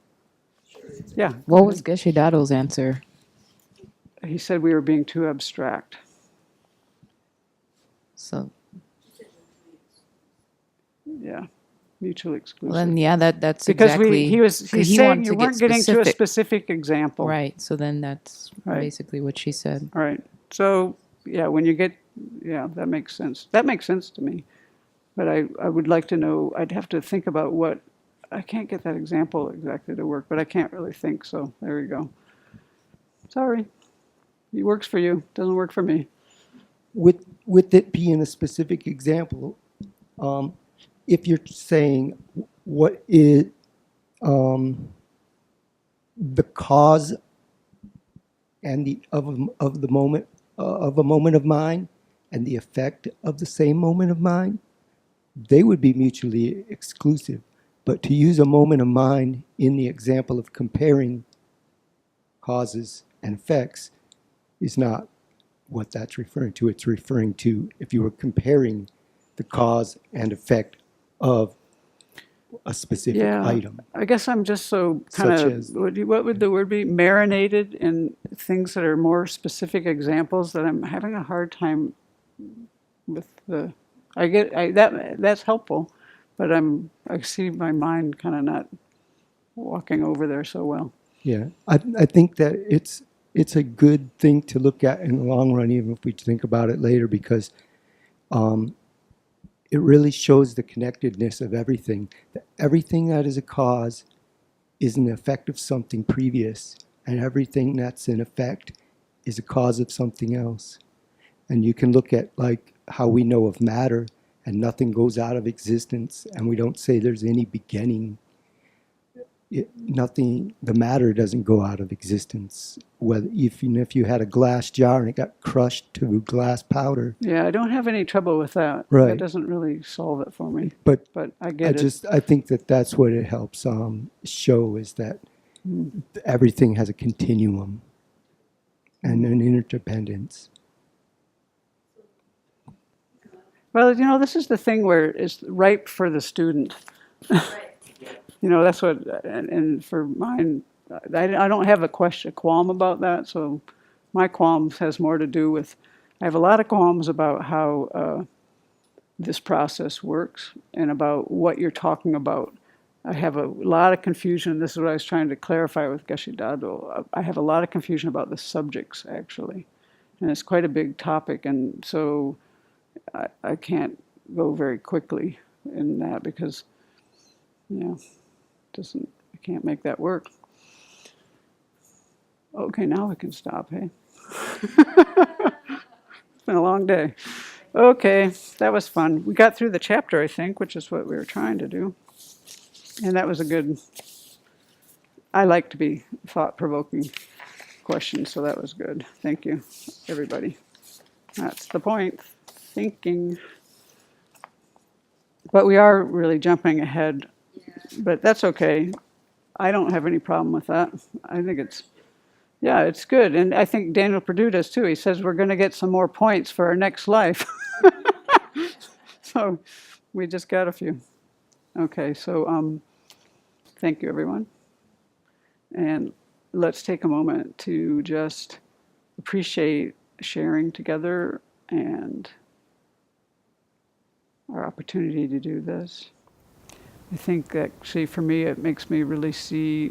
A: Yeah.
G: What was Geshe Dado's answer?
A: He said we were being too abstract.
G: So
A: Yeah. Mutually exclusive.
G: well, then, yeah, that's
A: because
G: exactly
A: he's
G: he
A: saying
G: wanted
A: you
G: to get
A: weren't getting to a
G: specific.
A: specific example.
G: Right. So then that's
A: Right.
G: basically what she said.
A: All right. So yeah, when you get, that makes sense. That makes sense to me. But I would like to know, I'd have to think about I can't get that example exactly to work, but I can't really think, so there you go. Sorry. It works for you, doesn't work for me.
E: With it being a specific example, if you're saying what is the cause and of the moment of a moment of mind and the effect of the same moment of mind, they would be mutually exclusive. But to use a moment of mind in the example of comparing causes and effects is not what that's referring to. It's referring to if you were comparing the cause and effect of a specific item.
A: I guess I'm just so kind
E: Such
A: of,
E: as-
A: what would the word be? Marinated in things that are more specific examples that I'm having a hard time with that's helpful, but I see my mind kind of not walking over there so well.
E: Yeah, I think that it's a good thing to look at in the long run, even if we think about it later, because it really shows the connectedness of everything. That everything that is a cause is an effect of something previous, and everything that's an effect is a cause of something else. And you can look at like how we know of matter, and nothing goes out of existence, and we don't say there's any beginning. The matter doesn't go out of existence. Even if you had a glass jar and it got crushed to glass powder.
A: Yeah, I don't have any trouble with that.
E: Right.
A: That doesn't really solve it for me.
E: But
A: I get it.
E: I think that's what it helps show is that everything has a continuum and an interdependence.
A: Well, this is the thing where it's ripe for the student. That's what, and for mine, I don't have a qualm about that. So my qualms has more to do with, I have a lot of qualms about how this process works and about what you're talking about. I have a lot of confusion. This is what I was trying to clarify with Geshe Dado. I have a lot of confusion about the subjects, actually. And it's quite a big topic. And so I can't go very quickly in that because, I can't make that work. Okay, now we can stop, hey? It's been a long day. Okay, that was fun. We got through the chapter, I think, which is what we were trying to do. And that was I like to be thought-provoking questions, so that was good. Thank you, everybody. That's the point, thinking. But we are really jumping ahead, but that's okay. I don't have any problem with that. I think Yeah, it's good. And I think Daniel Perdue does too. He says we're going to get some more points for our next life. So we just got a few. Okay, so thank you, everyone. And let's take a moment to just appreciate sharing together and our opportunity to do this. I think actually for me it makes me really see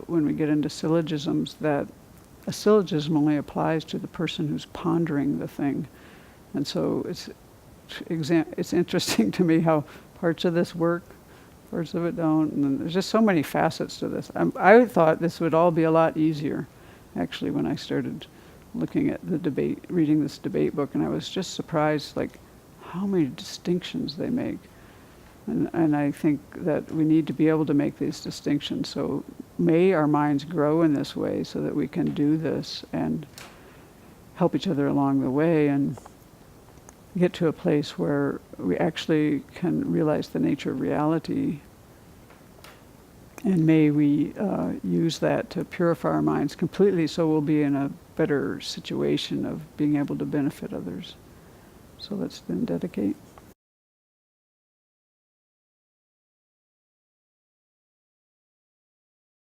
A: when we get into syllogisms that a syllogism only applies to the person who's pondering the thing. And so it's interesting to me how parts of this work, parts of it don't, and there's just so many facets to this. I thought this would all be a lot easier, actually, when I started looking at the debate, reading this debate book, and I was just surprised, like, how many distinctions they make. And I think that we need to be able to make these distinctions. So may our minds grow in this way so that we can do this and help each other along the way and get to a place where we actually can realize the nature of reality. And may we use that to purify our minds completely so we'll be in a better situation of being able to benefit others. So let's then dedicate.